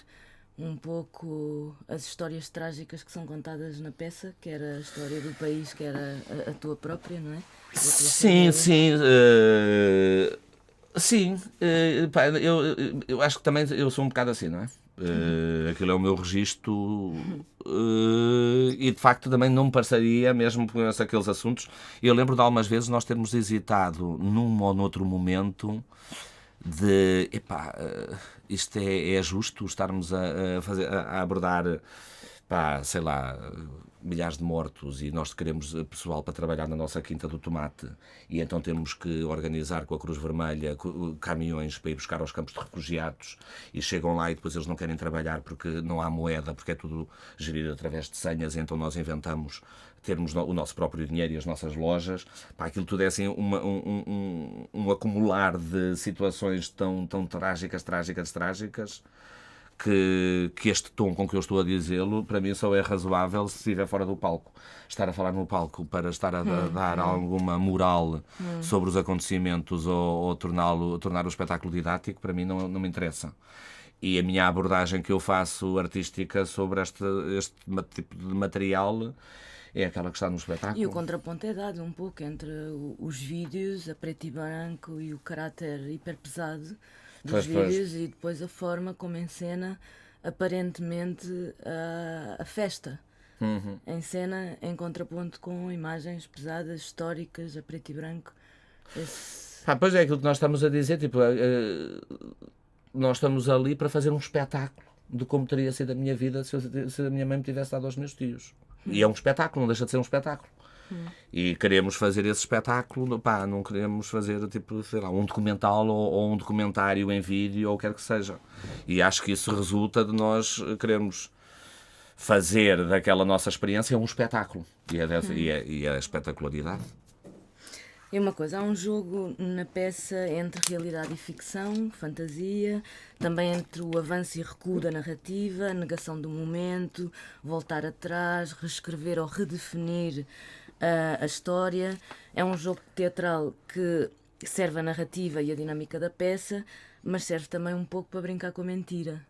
um pouco as histórias trágicas que são contadas na peça, que era a história do país, que era a tua própria, não é? Sim, sim. Sim. Eu acho que também eu sou um bocado assim, não é? Aquilo é o meu registro e de facto também não me pareceria, mesmo com aqueles assuntos. Eu lembro de algumas vezes nós termos hesitado num ou noutro momento de isto é justo estarmos a abordar, sei lá, milhares de mortos, e nós queremos pessoal para trabalhar na nossa Quinta do Tomate, e então temos que organizar com a Cruz Vermelha caminhões para ir buscar aos campos de refugiados, e chegam lá e depois eles não querem trabalhar porque não há moeda, porque é tudo gerido através de senhas, e então nós inventamos termos o nosso próprio dinheiro e as nossas lojas. Aquilo tudo é assim um acumular de situações tão trágicas, que este tom com que eu estou a dizê-lo, para mim só é razoável se estiver fora do palco. Estar a falar no palco para estar a dar alguma moral sobre os acontecimentos, ou tornar o espetáculo didático, para mim não me interessa. E a minha abordagem que eu faço artística sobre este tipo de material é aquela que está no espetáculo. E o contraponto é dado um pouco entre os vídeos, a preto e branco, e o caráter hiper pesado dos vídeos, e depois a forma como encena aparentemente a festa. Em cena, em contraponto com imagens pesadas, históricas, a preto e branco. Pois é aquilo que nós estamos a dizer, tipo, nós estamos ali para fazer um espetáculo de como teria sido a minha vida se a minha mãe me tivesse dado aos meus tios. E é um espetáculo, não deixa de ser um espetáculo. E queremos fazer esse espetáculo, não queremos fazer, tipo, sei lá, um documental ou um documentário em vídeo, ou o que quer que seja. E acho que isso resulta de nós queremos fazer daquela nossa experiência um espetáculo. E é a espetacularidade. E uma coisa, há um jogo na peça entre realidade e ficção, fantasia, também entre o avanço e recuo da narrativa, a negação do momento, voltar atrás, reescrever ou redefinir a história. É um jogo teatral que serve a narrativa e a dinâmica da peça, mas serve também um pouco para brincar com a mentira.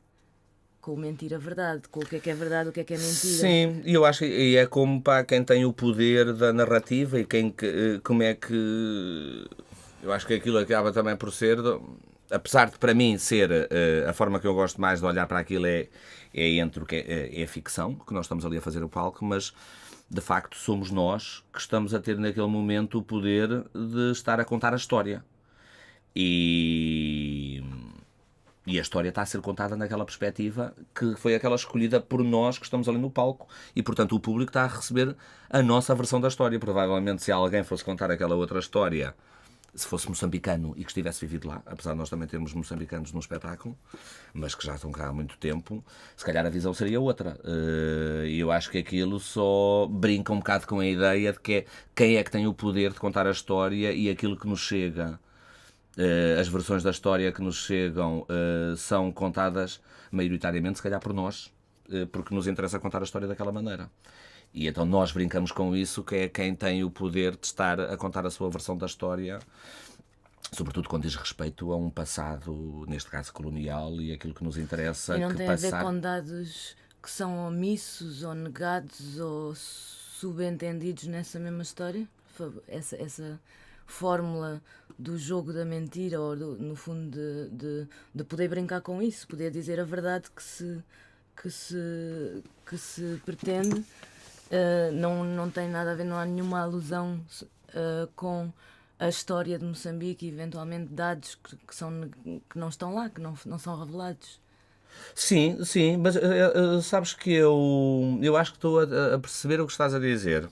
Com o mentira-verdade, com o que é verdade, o que é mentira. Sim, e eu acho que é como para quem tem o poder da narrativa e como é que... Eu acho que aquilo acaba também por ser, apesar de para mim ser a forma que eu gosto mais de olhar para aquilo é entre o que é a ficção, que nós estamos ali a fazer o palco, mas de facto somos nós que estamos a ter naquele momento o poder de estar a contar a história. E a história está a ser contada naquela perspectiva que foi aquela escolhida por nós que estamos ali no palco e, portanto, o público está a receber a nossa versão da história. Provavelmente, se alguém fosse contar aquela outra história, se fosse moçambicano e que estivesse vivido lá, apesar de nós também termos moçambicanos no espetáculo, mas que já estão cá há muito tempo, se calhar a visão seria outra. E eu acho que aquilo só brinca um bocado com a ideia de que quem é que tem o poder de contar a história e aquilo que nos chega. As versões da história que nos chegam são contadas maioritariamente, se calhar, por nós, porque nos interessa contar a história daquela maneira. E então nós brincamos com isso, que é quem tem o poder de estar a contar a sua versão da história, sobretudo quando diz respeito a um passado, neste caso colonial, e aquilo que nos interessa. E não que tem a ver com dados que são omissos ou negados ou subentendidos nessa mesma história? Essa fórmula do jogo da mentira, ou no fundo de poder brincar com isso, poder dizer a verdade que se pretende, não tem nada a ver, não há nenhuma alusão com a história de Moçambique e eventualmente dados que não estão lá, que não são revelados. Sim, mas sabes que eu acho que estou a perceber o que estás a dizer.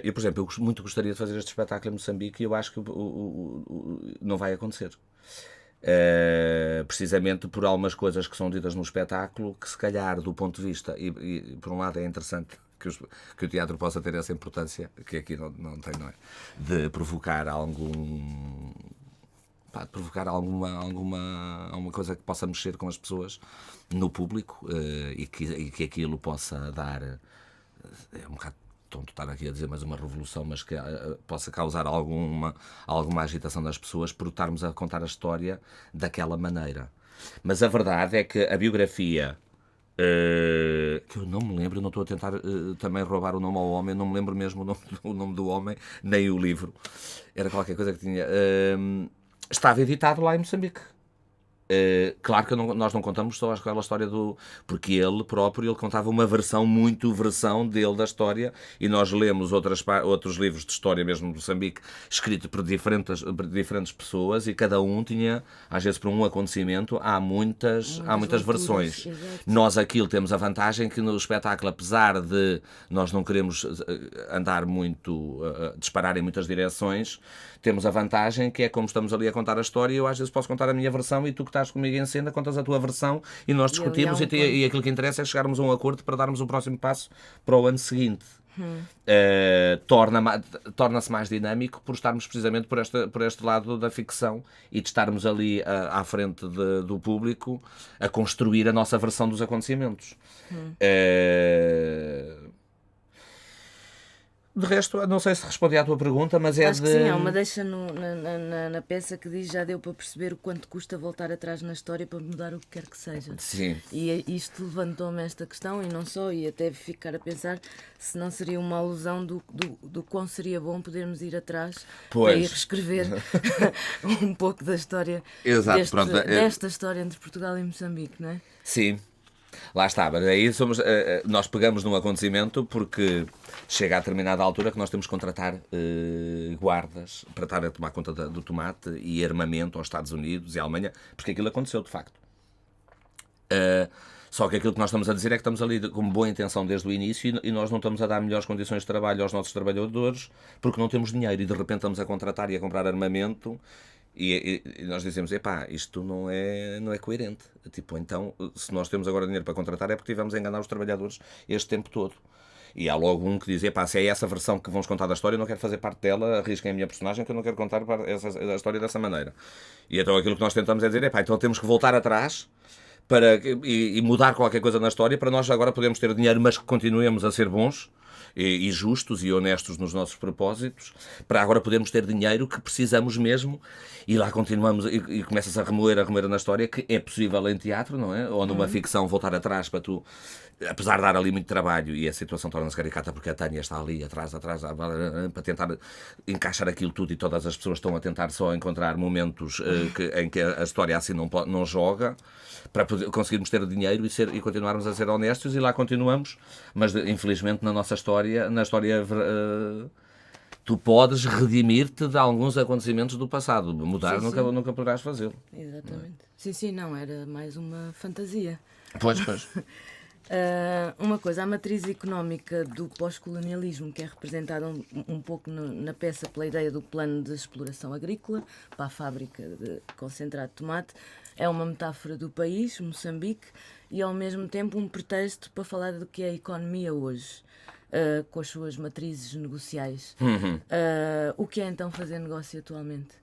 Eu, por exemplo, muito gostaria de fazer este espetáculo em Moçambique e eu acho que não vai acontecer. Precisamente por algumas coisas que são ditas no espetáculo que, se calhar, do ponto de vista, e por um lado é interessante que o teatro possa ter essa importância, que aqui não tem, não é? De provocar alguma coisa que possa mexer com as pessoas no público e que aquilo possa dar. É um bocado tonto estar aqui a dizer mais uma revolução, mas que possa causar alguma agitação das pessoas por estarmos a contar a história daquela maneira. Mas a verdade é que a biografia, que eu não me lembro, não estou a tentar também roubar o nome ao homem, não me lembro mesmo o nome do homem, nem o livro, era qualquer coisa que tinha, estava editado lá em Moçambique. Claro que nós não contamos só aquela história porque ele próprio contava uma versão dele da história e nós lemos outros livros de história mesmo de Moçambique escritos por diferentes pessoas e cada um tinha, às vezes para um acontecimento, há muitas versões. Exato. Nós aqui temos a vantagem que no espetáculo, apesar de nós não queremos andar muito, disparar em muitas direções, temos a vantagem que é como estamos ali a contar a história, eu às vezes posso contar a minha versão e tu que estás comigo em cena contas a tua versão e nós discutimos e aquilo que interessa é chegarmos a um acordo para darmos o próximo passo para o ano seguinte. Torna-se mais dinâmico por estarmos precisamente por este lado da ficção e de estarmos ali à frente do público a construir a nossa versão dos acontecimentos. De resto, não sei se respondi à tua pergunta, mas Acho que sim, há uma deixa na peça que diz já deu para perceber o quanto custa voltar atrás na história para mudar o que quer que seja. Sim. E isto levantou-me esta questão, e não só, e até ficar a pensar se não seria uma alusão do quão seria bom podermos ir atrás para ir reescrever um pouco da história. Exato, desta história entre Portugal e Moçambique, não é? Sim. Lá está, mas aí nós pegamos num acontecimento porque chega a determinada altura que nós temos que contratar guardas para estar a tomar conta do tomate e armamento aos Estados Unidos e à Alemanha, porque aquilo aconteceu de facto. Só que aquilo que nós estamos a dizer é que estamos ali com boa intenção desde o início e nós não estamos a dar melhores condições de trabalho aos nossos trabalhadores porque não temos dinheiro e de repente estamos a contratar e a comprar armamento. E nós dizemos, isto não é coerente. Tipo, então, se nós temos agora dinheiro para contratar é porque tivemos a enganar os trabalhadores este tempo todo. E há logo um que dizia, pá, se é essa versão que vamos contar da história, eu não quero fazer parte dela, arrisquem a minha personagem, que eu não quero contar a história dessa maneira. E então aquilo que nós tentamos é dizer, pá, então temos que voltar atrás e mudar qualquer coisa na história para nós agora podermos ter dinheiro, mas que continuemos a ser bons e justos e honestos nos nossos propósitos, para agora podermos ter dinheiro que precisamos mesmo. E lá continuamos e começas a remoer na história que é possível em teatro, não é? Ou numa ficção voltar atrás para tu, apesar de dar ali muito trabalho, e a situação torna-se caricata porque a Tânia está ali atrás, para tentar encaixar aquilo tudo, e todas as pessoas estão a tentar só encontrar momentos em que a história assim não joga, para conseguirmos ter dinheiro e continuarmos a ser honestos, e lá continuamos, mas infelizmente na história, tu podes redimir-te de alguns acontecimentos do passado. Mudar nunca poderás fazê-lo. Exatamente. Sim, não, era mais uma fantasia. Pois. Uma coisa, a matriz económica do pós-colonialismo, que é representada um pouco na peça pela ideia do plano de exploração agrícola para a fábrica de concentrado de tomate, é uma metáfora do país, Moçambique, e ao mesmo tempo um pretexto para falar do que é a economia hoje, com as suas matrizes negociais. O que é então fazer negócio atualmente?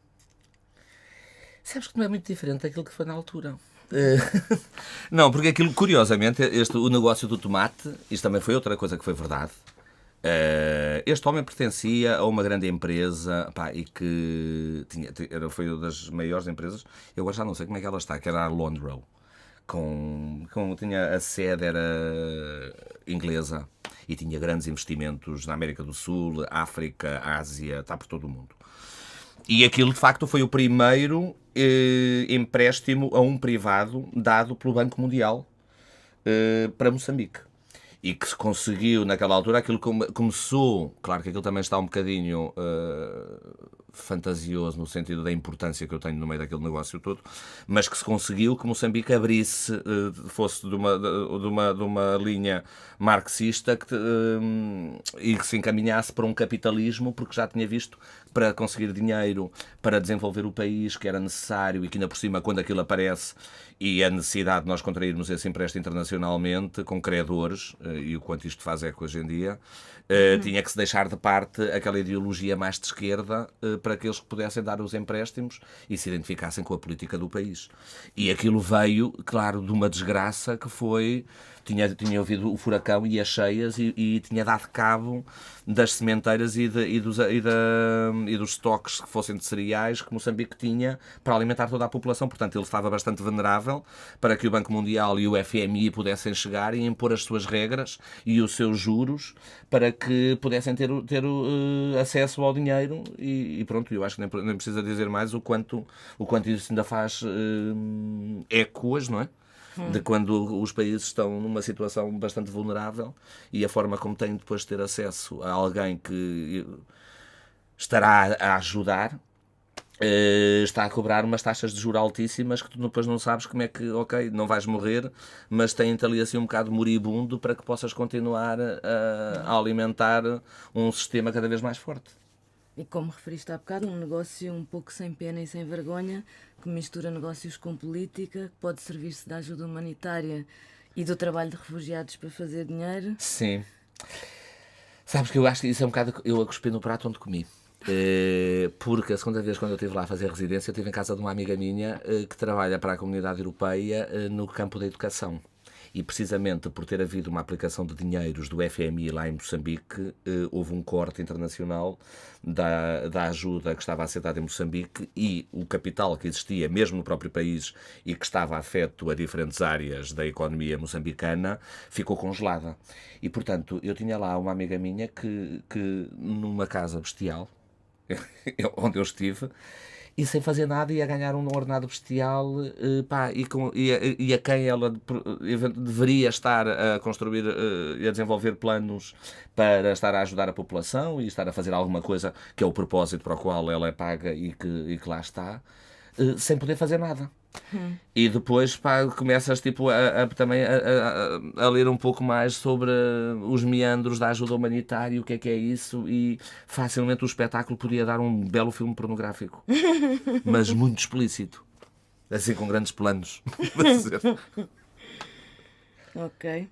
Sabes que não é muito diferente daquilo que foi na altura. Não, porque aquilo, curiosamente, o negócio do tomate, isto também foi outra coisa que foi verdade. Este homem pertencia a uma grande empresa, pá, e que foi uma das maiores empresas. Eu agora já não sei como é que ela está, que era a Londrow. Tinha a sede, era inglesa, e tinha grandes investimentos na América do Sul, África, Ásia, está por todo o mundo. E aquilo, de facto, foi o primeiro empréstimo a um privado dado pelo Banco Mundial para Moçambique. E que se conseguiu, naquela altura, aquilo começou... Claro que aquilo também está um bocadinho fantasioso no sentido da importância que eu tenho no meio daquele negócio todo, mas que se conseguiu que Moçambique abrisse, fosse de uma linha marxista e que se encaminhasse para um capitalismo, porque já tinha visto para conseguir dinheiro, para desenvolver o país, que era necessário, e que ainda por cima, quando aquilo aparece, e a necessidade de nós contrairmos esse empréstimo internacionalmente com credores, e o quanto isto faz eco hoje em dia, tinha que se deixar de parte aquela ideologia mais de esquerda para que eles pudessem dar os empréstimos e se identificassem com a política do país. E aquilo veio, claro, de uma desgraça que foi... Tinha ouvido o furacão e as cheias e tinha dado cabo das sementeiras e dos estoques que fossem de cereais que Moçambique tinha para alimentar toda a população. Portanto, ele estava bastante venerável para que o Banco Mundial e o FMI pudessem chegar e impor as suas regras e os seus juros para que pudessem ter acesso ao dinheiro. E pronto, eu acho que nem precisa dizer mais o quanto isso ainda faz eco hoje, não é? De quando os países estão numa situação bastante vulnerável, e a forma como têm depois de ter acesso a alguém que estará a ajudar, está a cobrar umas taxas de juros altíssimas que tu depois não sabes como é que, ok, não vais morrer, mas tem-te ali assim um bocado moribundo para que possas continuar a alimentar um sistema cada vez mais forte. E como referiste há bocado, um negócio um pouco sem pena e sem vergonha, que mistura negócios com política, que pode servir-se da ajuda humanitária e do trabalho de refugiados para fazer dinheiro. Sim. Sabes que eu acho que isso é um bocado... Eu a cuspi no prato onde comi. Porque a segunda vez, quando eu estive lá a fazer residência, eu estive em casa de uma amiga minha que trabalha para a Comunidade Europeia no campo da educação. E precisamente por ter havido uma aplicação de dinheiros do FMI lá em Moçambique, houve um corte internacional da ajuda que estava a ser dada em Moçambique, e o capital que existia mesmo no próprio país e que estava afeto a diferentes áreas da economia moçambicana ficou congelada. E portanto eu tinha lá uma amiga minha que numa casa bestial onde eu estive, e sem fazer nada ia ganhar um ordenado bestial, pá, e a quem ela deveria estar a construir e a desenvolver planos para estar a ajudar a população e estar a fazer alguma coisa que é o propósito para o qual ela é paga e que lá está, sem poder fazer nada. E depois, pá, começas tipo, também a ler um pouco mais sobre os meandros da ajuda humanitária, o que é isso, e facilmente o espetáculo podia dar um belo filme pornográfico, mas muito explícito, assim com grandes planos. Ok.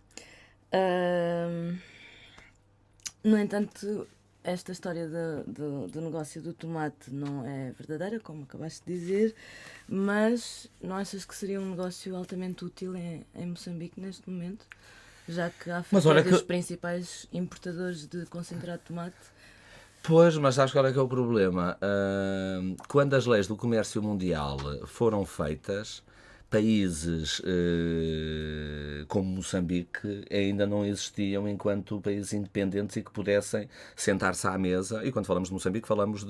No entanto, esta história do negócio do tomate não é verdadeira, como acabaste de dizer, mas não achas que seria um negócio altamente útil em Moçambique neste momento? Já que a Mas África olha é dos que... principais importadores de concentrado de tomate. Pois, mas sabes qual é que é o problema? Quando as leis do comércio mundial foram feitas, países como Moçambique ainda não existiam enquanto países independentes e que pudessem sentar-se à mesa. E quando falamos de Moçambique, falamos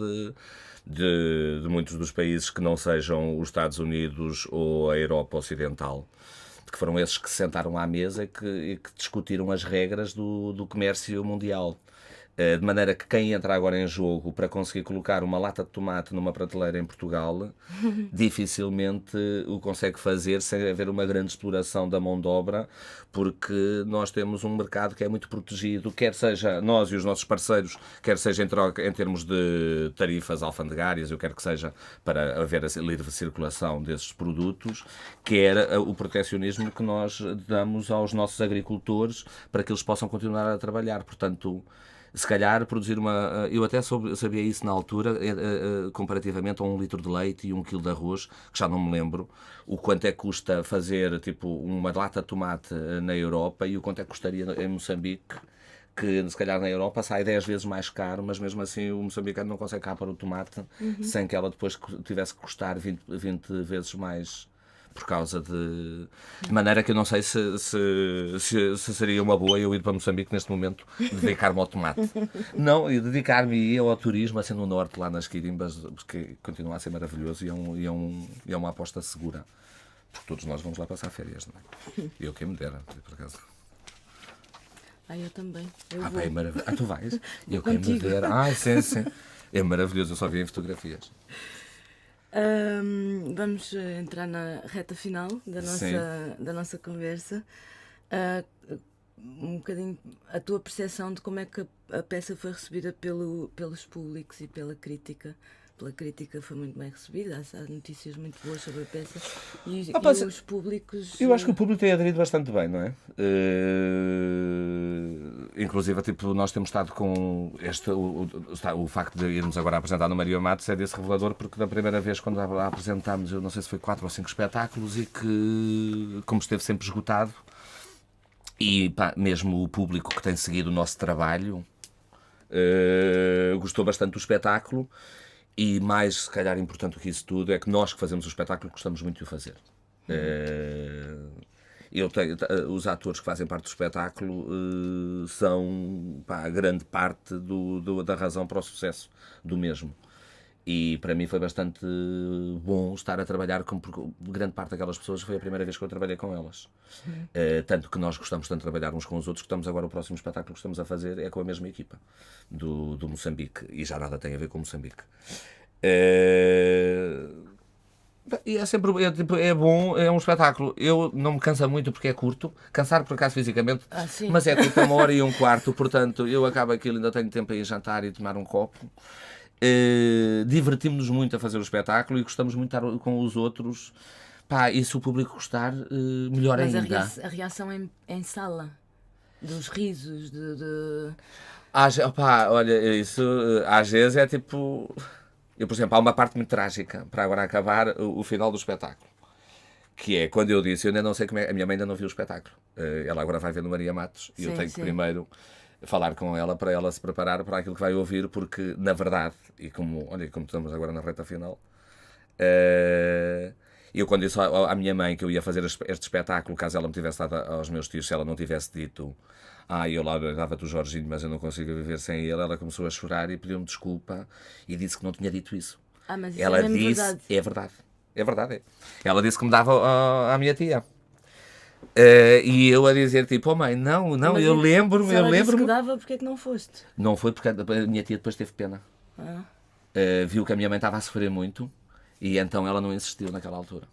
de muitos dos países que não sejam os Estados Unidos ou a Europa Ocidental, que foram esses que se sentaram à mesa e que discutiram as regras do comércio mundial. De maneira que quem entra agora em jogo para conseguir colocar uma lata de tomate numa prateleira em Portugal dificilmente o consegue fazer sem haver uma grande exploração da mão de obra, porque nós temos um mercado que é muito protegido, quer seja nós e os nossos parceiros, quer seja em termos de tarifas alfandegárias, ou quer que seja para haver a livre circulação desses produtos, quer o protecionismo que nós damos aos nossos agricultores para que eles possam continuar a trabalhar. Portanto, se calhar produzir uma... Eu até sabia isso na altura, comparativamente a 1 litro de leite e 1 quilo de arroz, que já não me lembro, o quanto é que custa fazer tipo uma lata de tomate na Europa e o quanto é que custaria em Moçambique, que se calhar na Europa sai 10 vezes mais caro, mas mesmo assim o moçambicano não consegue cá para o tomate sem que ela depois tivesse que custar 20 vezes mais... Por causa de maneira que eu não sei se seria uma boa eu ir para Moçambique neste momento dedicar-me ao tomate. Não, e dedicar-me ao turismo, assim no norte, lá nas Quirimbas, porque continua a ser maravilhoso e é uma aposta segura. Porque todos nós vamos lá passar férias, não é? Eu quem me dera, por acaso. Eu também. Eu Pá, vou. é maravilhoso. Tu vais? Eu quem me Contigo. dera. Sim, sim. É maravilhoso, eu só vi em fotografias. Vamos entrar na reta final da nossa conversa. Um bocadinho a tua percepção de como é que a peça foi recebida pelos públicos e pela crítica. Pela crítica foi muito bem recebida, há notícias muito boas sobre a peça e os públicos... Eu acho que o público tem aderido bastante bem, não é? Inclusive, tipo, nós temos estado com o facto de irmos agora apresentar no Maria Matos é desse revelador, porque da primeira vez quando a apresentámos, eu não sei se foi 4 ou 5 espetáculos e que, como esteve sempre esgotado, e pá, mesmo o público que tem seguido o nosso trabalho gostou bastante do espetáculo. E mais, se calhar, importante do que isso tudo é que nós que fazemos o espetáculo gostamos muito de o fazer. Os atores que fazem parte do espetáculo são a grande parte da razão para o sucesso do mesmo. E para mim foi bastante bom estar a trabalhar porque grande parte daquelas pessoas foi a primeira vez que eu trabalhei com elas. Tanto que nós gostamos tanto de trabalhar uns com os outros que estamos agora, o próximo espetáculo que estamos a fazer é com a mesma equipa do Moçambique, e já nada tem a ver com Moçambique. E é sempre é bom, é um espetáculo. Eu não me cansa muito porque é curto, cansar por acaso fisicamente, mas é curto, 1h15, portanto eu acabo aquilo, ainda tenho tempo a ir jantar e tomar um copo. Divertimos-nos muito a fazer o espetáculo e gostamos muito de estar com os outros. Pá, e se o público gostar, melhor mas ainda. A reação em sala, dos risos, Olha, isso às vezes é tipo... Eu, por exemplo, há uma parte muito trágica para agora acabar o final do espetáculo, que é quando eu disse, eu ainda não sei como é, a minha mãe ainda não viu o espetáculo. Ela agora vai ver no Maria Matos e eu tenho que primeiro falar com ela para ela se preparar para aquilo que vai ouvir, porque na verdade, e como estamos agora na reta final, eu quando disse à minha mãe que eu ia fazer este espetáculo, caso ela me tivesse dado aos meus tios, se ela não tivesse dito eu lá dava-te o Jorginho, mas eu não consigo viver sem ele, ela começou a chorar e pediu-me desculpa e disse que não tinha dito isso. Mas isso ela é disse, verdade. É verdade. Ela disse que me dava à minha tia. E eu a dizer tipo, mãe, não, Mas eu lembro-me. Se ela disse que dava, porque é que não foste? Não foi porque a minha tia depois teve pena. Viu que a minha mãe estava a sofrer muito e então ela não insistiu naquela altura.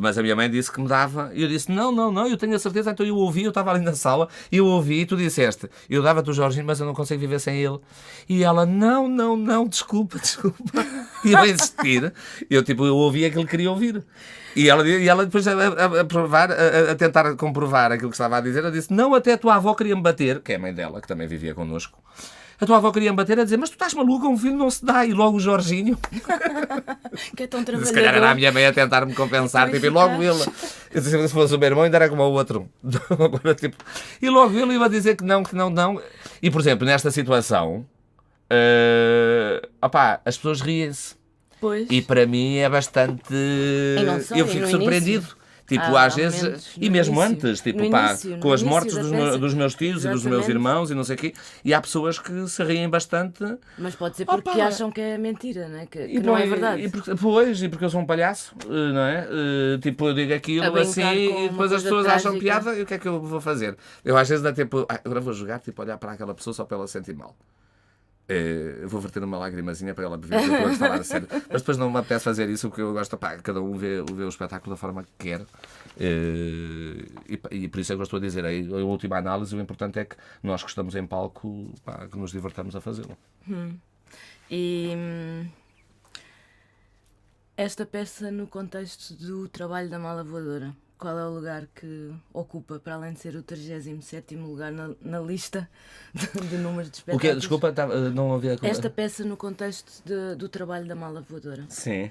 Mas a minha mãe disse que me dava, e eu disse, não, eu tenho a certeza. Então eu ouvi, eu estava ali na sala, e eu ouvi, e tu disseste, eu dava-te o Jorginho, mas eu não consigo viver sem ele. E ela, não, desculpa. E eu a insistir, eu ouvi aquilo que queria ouvir. E ela depois a tentar comprovar aquilo que estava a dizer, ela disse, não, até a tua avó queria me bater, que é a mãe dela, que também vivia connosco. A tua avó queria me bater a dizer, mas tu estás maluca, um filho não se dá. E logo o Jorginho, Que é tão trabalhador. se calhar era a minha mãe a tentar-me compensar, tipo, e logo ele, se fosse o meu irmão, ainda era como o outro. Agora, tipo, e logo ele ia dizer que não. E, por exemplo, nesta situação, as pessoas riem-se. Pois. E para mim é bastante... E não só, eu fico surpreendido. Início. Tipo, às vezes, e mesmo início, antes, tipo, com as mortes dos meus tios e dos meus irmãos e não sei o quê, e há pessoas que se riem bastante. Mas pode ser porque acham que é mentira, né? que não é verdade. E porque eu sou um palhaço, não é? Tipo, eu digo aquilo assim e depois as pessoas acham piada e o que é que eu vou fazer? Eu às vezes dá tempo, agora vou jogar, tipo, olhar para aquela pessoa só para ela sentir mal. Eu vou verter uma lagrimazinha para ela ver que eu estou a falar a sério. Mas depois não me apetece fazer isso porque eu gosto, cada um vê o espetáculo da forma que quer. E por isso é que eu estou a dizer, a última análise, o importante é que nós que estamos em palco, que nos divertamos a fazê-lo. E esta peça no contexto do trabalho da Mala Voadora, qual é o lugar que ocupa, para além de ser o 37º lugar na lista de números de espetáculos? O quê? Desculpa, não havia... Esta peça no contexto do trabalho da Mala Voadora. Sim.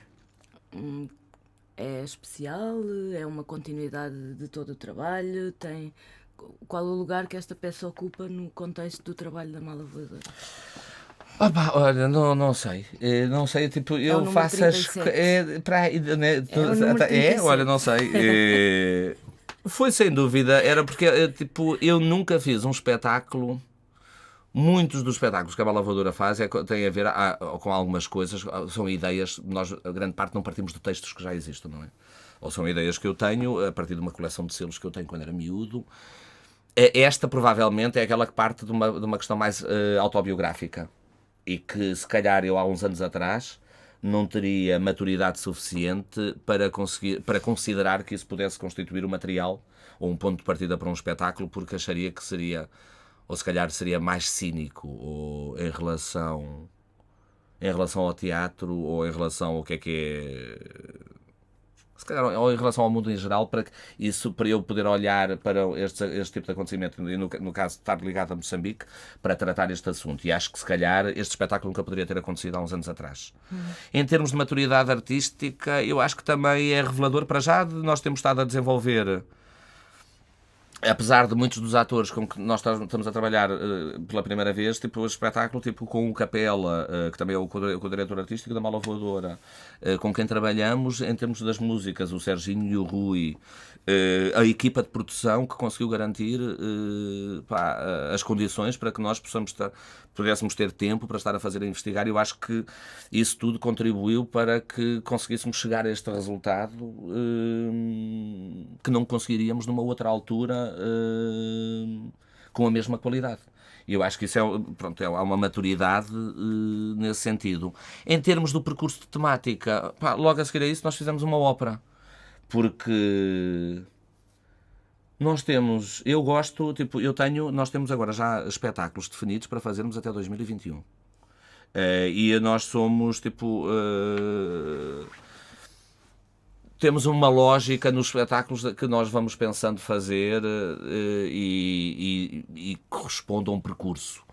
É especial? É uma continuidade de todo o trabalho? Qual o lugar que esta peça ocupa no contexto do trabalho da Mala Voadora? Olha, não sei. Não sei, tipo, eu faço as... Olha, não sei. Foi sem dúvida, era porque, tipo, eu nunca fiz um espetáculo. Muitos dos espetáculos que a Mala Voadora faz têm a ver com algumas coisas, são ideias, nós, a grande parte, não partimos de textos que já existem, não é? Ou são ideias que eu tenho, a partir de uma coleção de selos que eu tenho quando era miúdo. Esta, provavelmente, é aquela que parte de uma questão mais autobiográfica. E que, se calhar, eu há uns anos atrás não teria maturidade suficiente para considerar que isso pudesse constituir um material ou um ponto de partida para um espetáculo, porque acharia que seria, ou se calhar seria mais cínico ou em relação ao teatro ou em relação ao que é... Se calhar, ou em relação ao mundo em geral, para eu poder olhar para este tipo de acontecimento, e no caso estar ligado a Moçambique, para tratar este assunto. E acho que, se calhar, este espetáculo nunca poderia ter acontecido há uns anos atrás. Em termos de maturidade artística, eu acho que também é revelador para já de nós termos estado a desenvolver... Apesar de muitos dos atores com que nós estamos a trabalhar pela primeira vez, tipo, o espetáculo, tipo, com o Capela, que também é o co-diretor artístico da Mala Voadora, com quem trabalhamos em termos das músicas, o Serginho e o Rui, a equipa de produção que conseguiu garantir as condições para que nós pudéssemos ter tempo para estar a fazer a investigar. Eu acho que isso tudo contribuiu para que conseguíssemos chegar a este resultado que não conseguiríamos numa outra altura com a mesma qualidade. E eu acho que isso há uma maturidade nesse sentido. Em termos do percurso de temática, logo a seguir a isso nós fizemos uma ópera. Porque nós temos, nós temos agora já espetáculos definidos para fazermos até 2021. E nós somos, temos uma lógica nos espetáculos que nós vamos pensando fazer e corresponde a um percurso.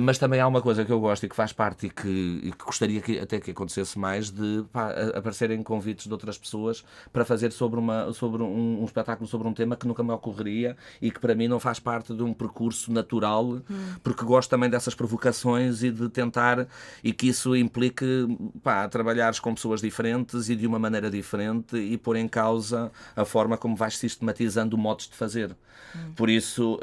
Mas também há uma coisa que eu gosto e que faz parte e que gostaria até que acontecesse mais, de aparecerem convites de outras pessoas para fazer sobre um espetáculo sobre um tema que nunca me ocorreria e que para mim não faz parte de um percurso natural, porque gosto também dessas provocações e de tentar, e que isso implique trabalhares com pessoas diferentes e de uma maneira diferente e pôr em causa a forma como vais sistematizando modos de fazer. Por isso...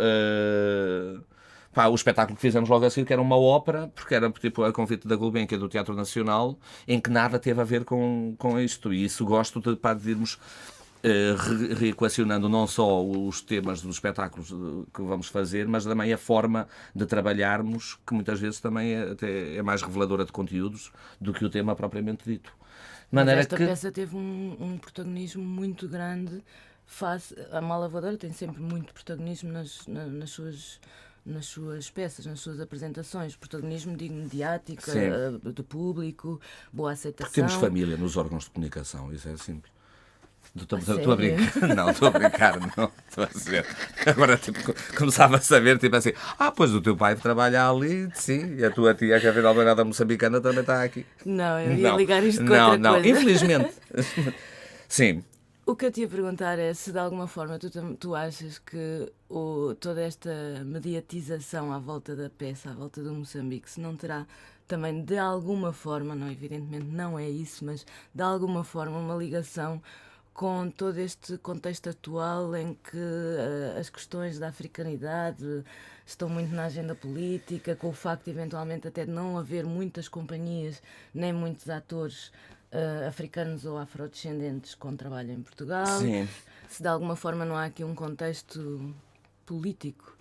o espetáculo que fizemos logo a seguir, que era uma ópera, porque era tipo a convite da Gulbenkian do Teatro Nacional, em que nada teve a ver com isto. E isso gosto de irmos reequacionando não só os temas dos espetáculos que vamos fazer, mas também a forma de trabalharmos, que muitas vezes também até é mais reveladora de conteúdos do que o tema propriamente dito. De Mas maneira esta que... peça teve um protagonismo muito grande face... A Mala Voadora tem sempre muito protagonismo nas suas peças, nas suas apresentações, protagonismo de mediática, do público, boa aceitação. Porque temos família nos órgãos de comunicação, isso é simples. Estou a brincar. Não, estou a brincar, não. Estou a dizer. Agora, tipo, começava a saber, tipo assim, pois o teu pai trabalha ali, sim, e a tua tia, que é a Vida Almeida moçambicana, também está aqui. Não, eu ia ligar isto com outra não, coisa. infelizmente. Sim. O que eu te ia perguntar é se de alguma forma tu achas que toda esta mediatização à volta da peça, à volta do Moçambique, se não terá também de alguma forma, não, evidentemente não é isso, mas de alguma forma uma ligação com todo este contexto atual em que as questões da africanidade estão muito na agenda política, com o facto de eventualmente até de não haver muitas companhias nem muitos atores africanos ou afrodescendentes com trabalho em Portugal. Sim. Se de alguma forma não há aqui um contexto político.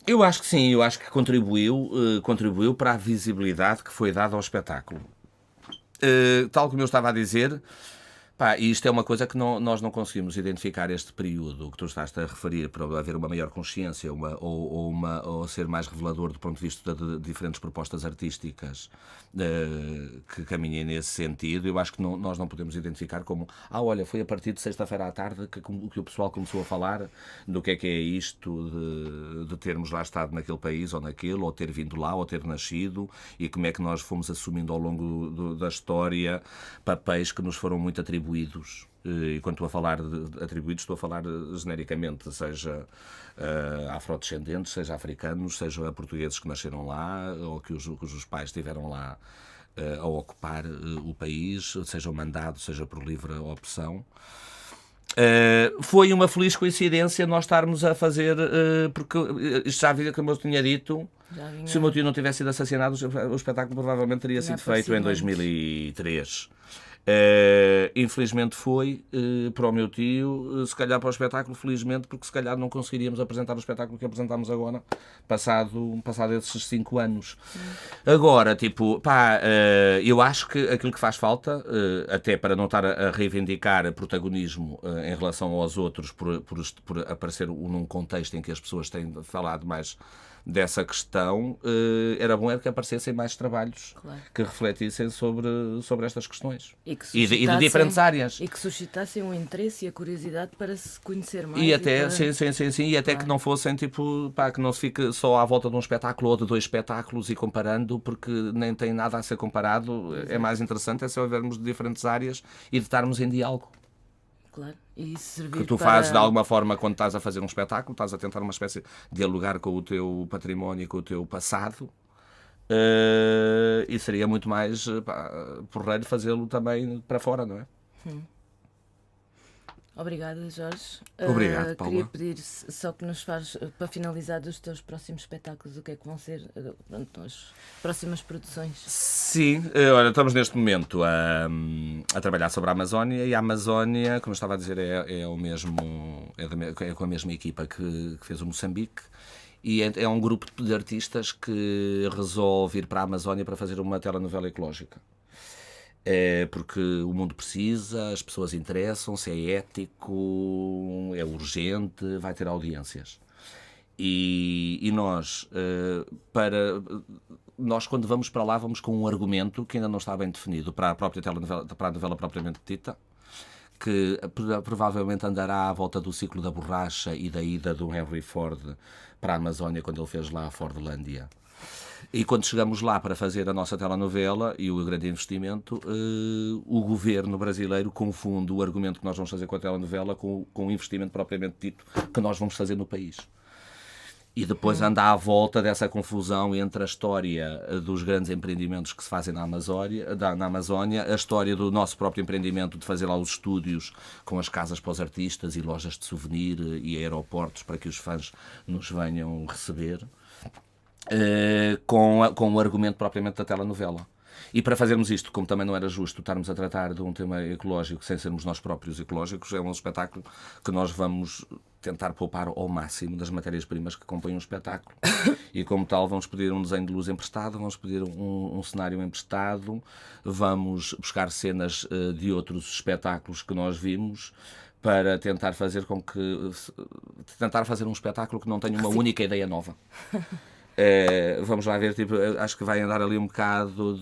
Eu acho que sim, eu acho que contribuiu para a visibilidade que foi dada ao espetáculo. Tal como eu estava a dizer, e isto é uma coisa que nós não conseguimos identificar este período que tu estás a referir para haver uma maior consciência ou ser mais revelador do ponto de vista de diferentes propostas artísticas que caminhem nesse sentido. Eu acho que nós não podemos identificar como olha, foi a partir de sexta-feira à tarde que o pessoal começou a falar do que é isto de termos lá estado naquele país ou naquele, ou ter vindo lá, ou ter nascido, e como é que nós fomos assumindo ao longo da história papéis que nos foram muito atribuídos. E quando estou a falar de atribuídos, estou a falar genericamente, seja afrodescendentes, seja africanos, seja portugueses que nasceram lá ou cujos pais estiveram lá a ocupar o país, seja mandado, seja por livre opção. Foi uma feliz coincidência nós estarmos a fazer, porque isto já havia, como eu tinha dito, se o meu tio não tivesse sido assassinado, o espetáculo provavelmente teria sido feito em 2003. Infelizmente foi para o meu tio, se calhar para o espetáculo, felizmente, porque se calhar não conseguiríamos apresentar o espetáculo que apresentámos agora, passado esses 5 anos. Agora, eu acho que aquilo que faz falta, até para não estar a reivindicar protagonismo em relação aos outros, por aparecer num contexto em que as pessoas têm falado mais dessa questão, era bom que aparecessem mais trabalhos, claro, que refletissem sobre estas questões e de diferentes áreas. E que suscitassem o interesse e a curiosidade para se conhecer mais. E até, sim, e até claro, que não fossem que não se fique só à volta de um espetáculo ou de 2 espetáculos e comparando, porque nem tem nada a ser comparado. Exato. É mais interessante se houvermos de diferentes áreas e de estarmos em diálogo. Claro, e isso servir que tu fazes de alguma forma quando estás a fazer um espetáculo, estás a tentar uma espécie de dialogar com o teu património, com o teu passado, e seria muito mais porreiro fazê-lo também para fora, não é? Obrigada, Jorge. Obrigado, Paula. Queria pedir só que nos faz, para finalizar, dos teus próximos espetáculos, o que é que vão ser as próximas produções? Sim, olha, estamos neste momento a trabalhar sobre a Amazónia, e a Amazónia, como eu estava a dizer, é com a mesma equipa que fez o Moçambique, e é um grupo de artistas que resolve ir para a Amazónia para fazer uma telenovela ecológica. Porque o mundo precisa, as pessoas interessam-se, é ético, é urgente, vai ter audiências. E nós, quando vamos para lá, vamos com um argumento que ainda não está bem definido para a própria telenovela, para a novela propriamente dita, que provavelmente andará à volta do ciclo da borracha e da ida do Henry Ford para a Amazónia, quando ele fez lá a Fordlândia. E quando chegamos lá para fazer a nossa telenovela e o grande investimento, o governo brasileiro confunde o argumento que nós vamos fazer com a telenovela com o investimento propriamente dito que nós vamos fazer no país. E depois anda à volta dessa confusão entre a história dos grandes empreendimentos que se fazem na Amazónia, a história do nosso próprio empreendimento de fazer lá os estúdios com as casas para os artistas e lojas de souvenir e aeroportos para que os fãs nos venham receber. Com o argumento propriamente da telenovela. E para fazermos isto, como também não era justo estarmos a tratar de um tema ecológico sem sermos nós próprios ecológicos, é um espetáculo que nós vamos tentar poupar ao máximo das matérias-primas que compõem um espetáculo. E como tal vamos pedir um desenho de luz emprestado, vamos pedir um cenário emprestado, vamos buscar cenas de outros espetáculos que nós vimos, para tentar fazer um espetáculo que não tenha uma única ideia nova. Vamos lá ver, tipo, acho que vai andar ali um bocado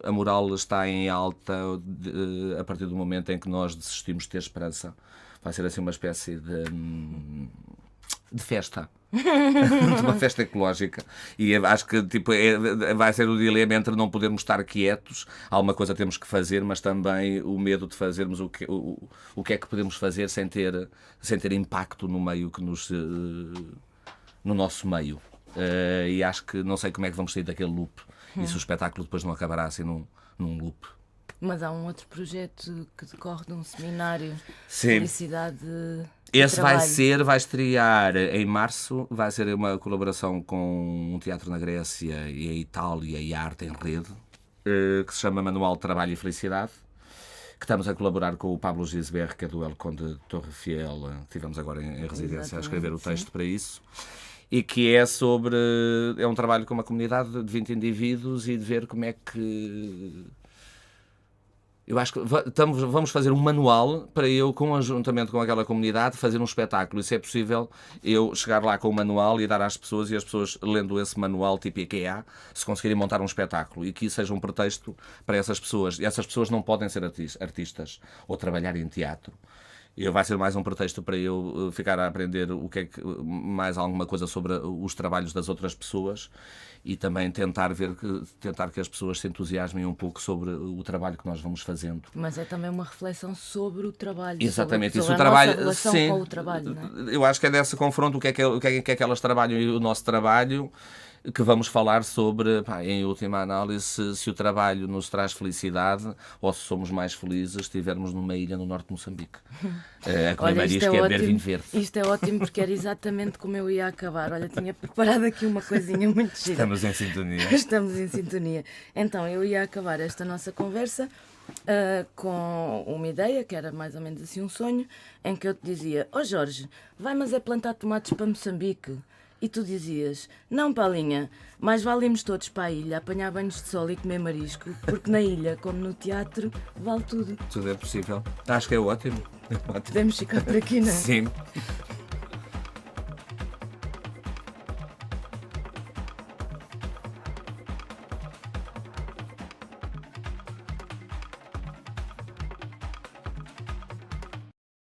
a moral está em alta a partir do momento em que nós desistimos de ter esperança. Vai ser assim uma espécie de festa. De uma festa ecológica. E acho que tipo, vai ser o dilema entre não podermos estar quietos, alguma coisa temos que fazer, mas também o medo de fazermos o que é que podemos fazer sem ter impacto no meio que no nosso meio. E acho que não sei como é que vamos sair daquele loop. E se o espetáculo depois não acabará assim num loop. Mas há um outro projeto que decorre de um seminário. Sim. Felicidade. Esse vai estrear em março, vai ser uma colaboração com um teatro na Grécia e a Itália e a Arte em Rede, que se chama Manual de Trabalho e Felicidade, que estamos a colaborar com o Pablo Gisbert, que é do El Conde de Torrefiel, que tivemos agora em residência a escrever o texto para isso, e que é um trabalho com uma comunidade de 20 indivíduos e de ver como é que... Eu acho que vamos fazer um manual para eu, juntamente com aquela comunidade, fazer um espetáculo. E se é possível, eu chegar lá com o manual e dar às pessoas, e as pessoas, lendo esse manual tipo IKEA, se conseguirem montar um espetáculo. E que isso seja um pretexto para essas pessoas. E essas pessoas não podem ser artistas ou trabalhar em teatro. E vai ser mais um pretexto para eu ficar a aprender mais alguma coisa sobre os trabalhos das outras pessoas e também tentar que as pessoas se entusiasmem um pouco sobre o trabalho que nós vamos fazendo. Mas é também uma reflexão sobre o trabalho. Exatamente, sobre isso, o trabalho, nossa relação sim, com o trabalho, não é? Eu acho que é desse confronto, o que é que elas trabalham e o nosso trabalho, que vamos falar sobre, em última análise, se o trabalho nos traz felicidade ou se somos mais felizes se estivermos numa ilha no norte de Moçambique. A comer marisco e a beber vinho verde. Isto é ótimo porque era exatamente como eu ia acabar. Olha, tinha preparado aqui uma coisinha muito gira. Estamos em sintonia. Estamos em sintonia. Então, eu ia acabar esta nossa conversa com uma ideia, que era mais ou menos assim um sonho, em que eu te dizia: Jorge, vai mas é plantar tomates para Moçambique. E tu dizias: não, Paulinha, mais vale irmos todos para a ilha, apanhar banhos de sol e comer marisco, porque na ilha, como no teatro, vale tudo. Tudo é possível. Acho que é ótimo. Podemos ficar por aqui, não é? Sim.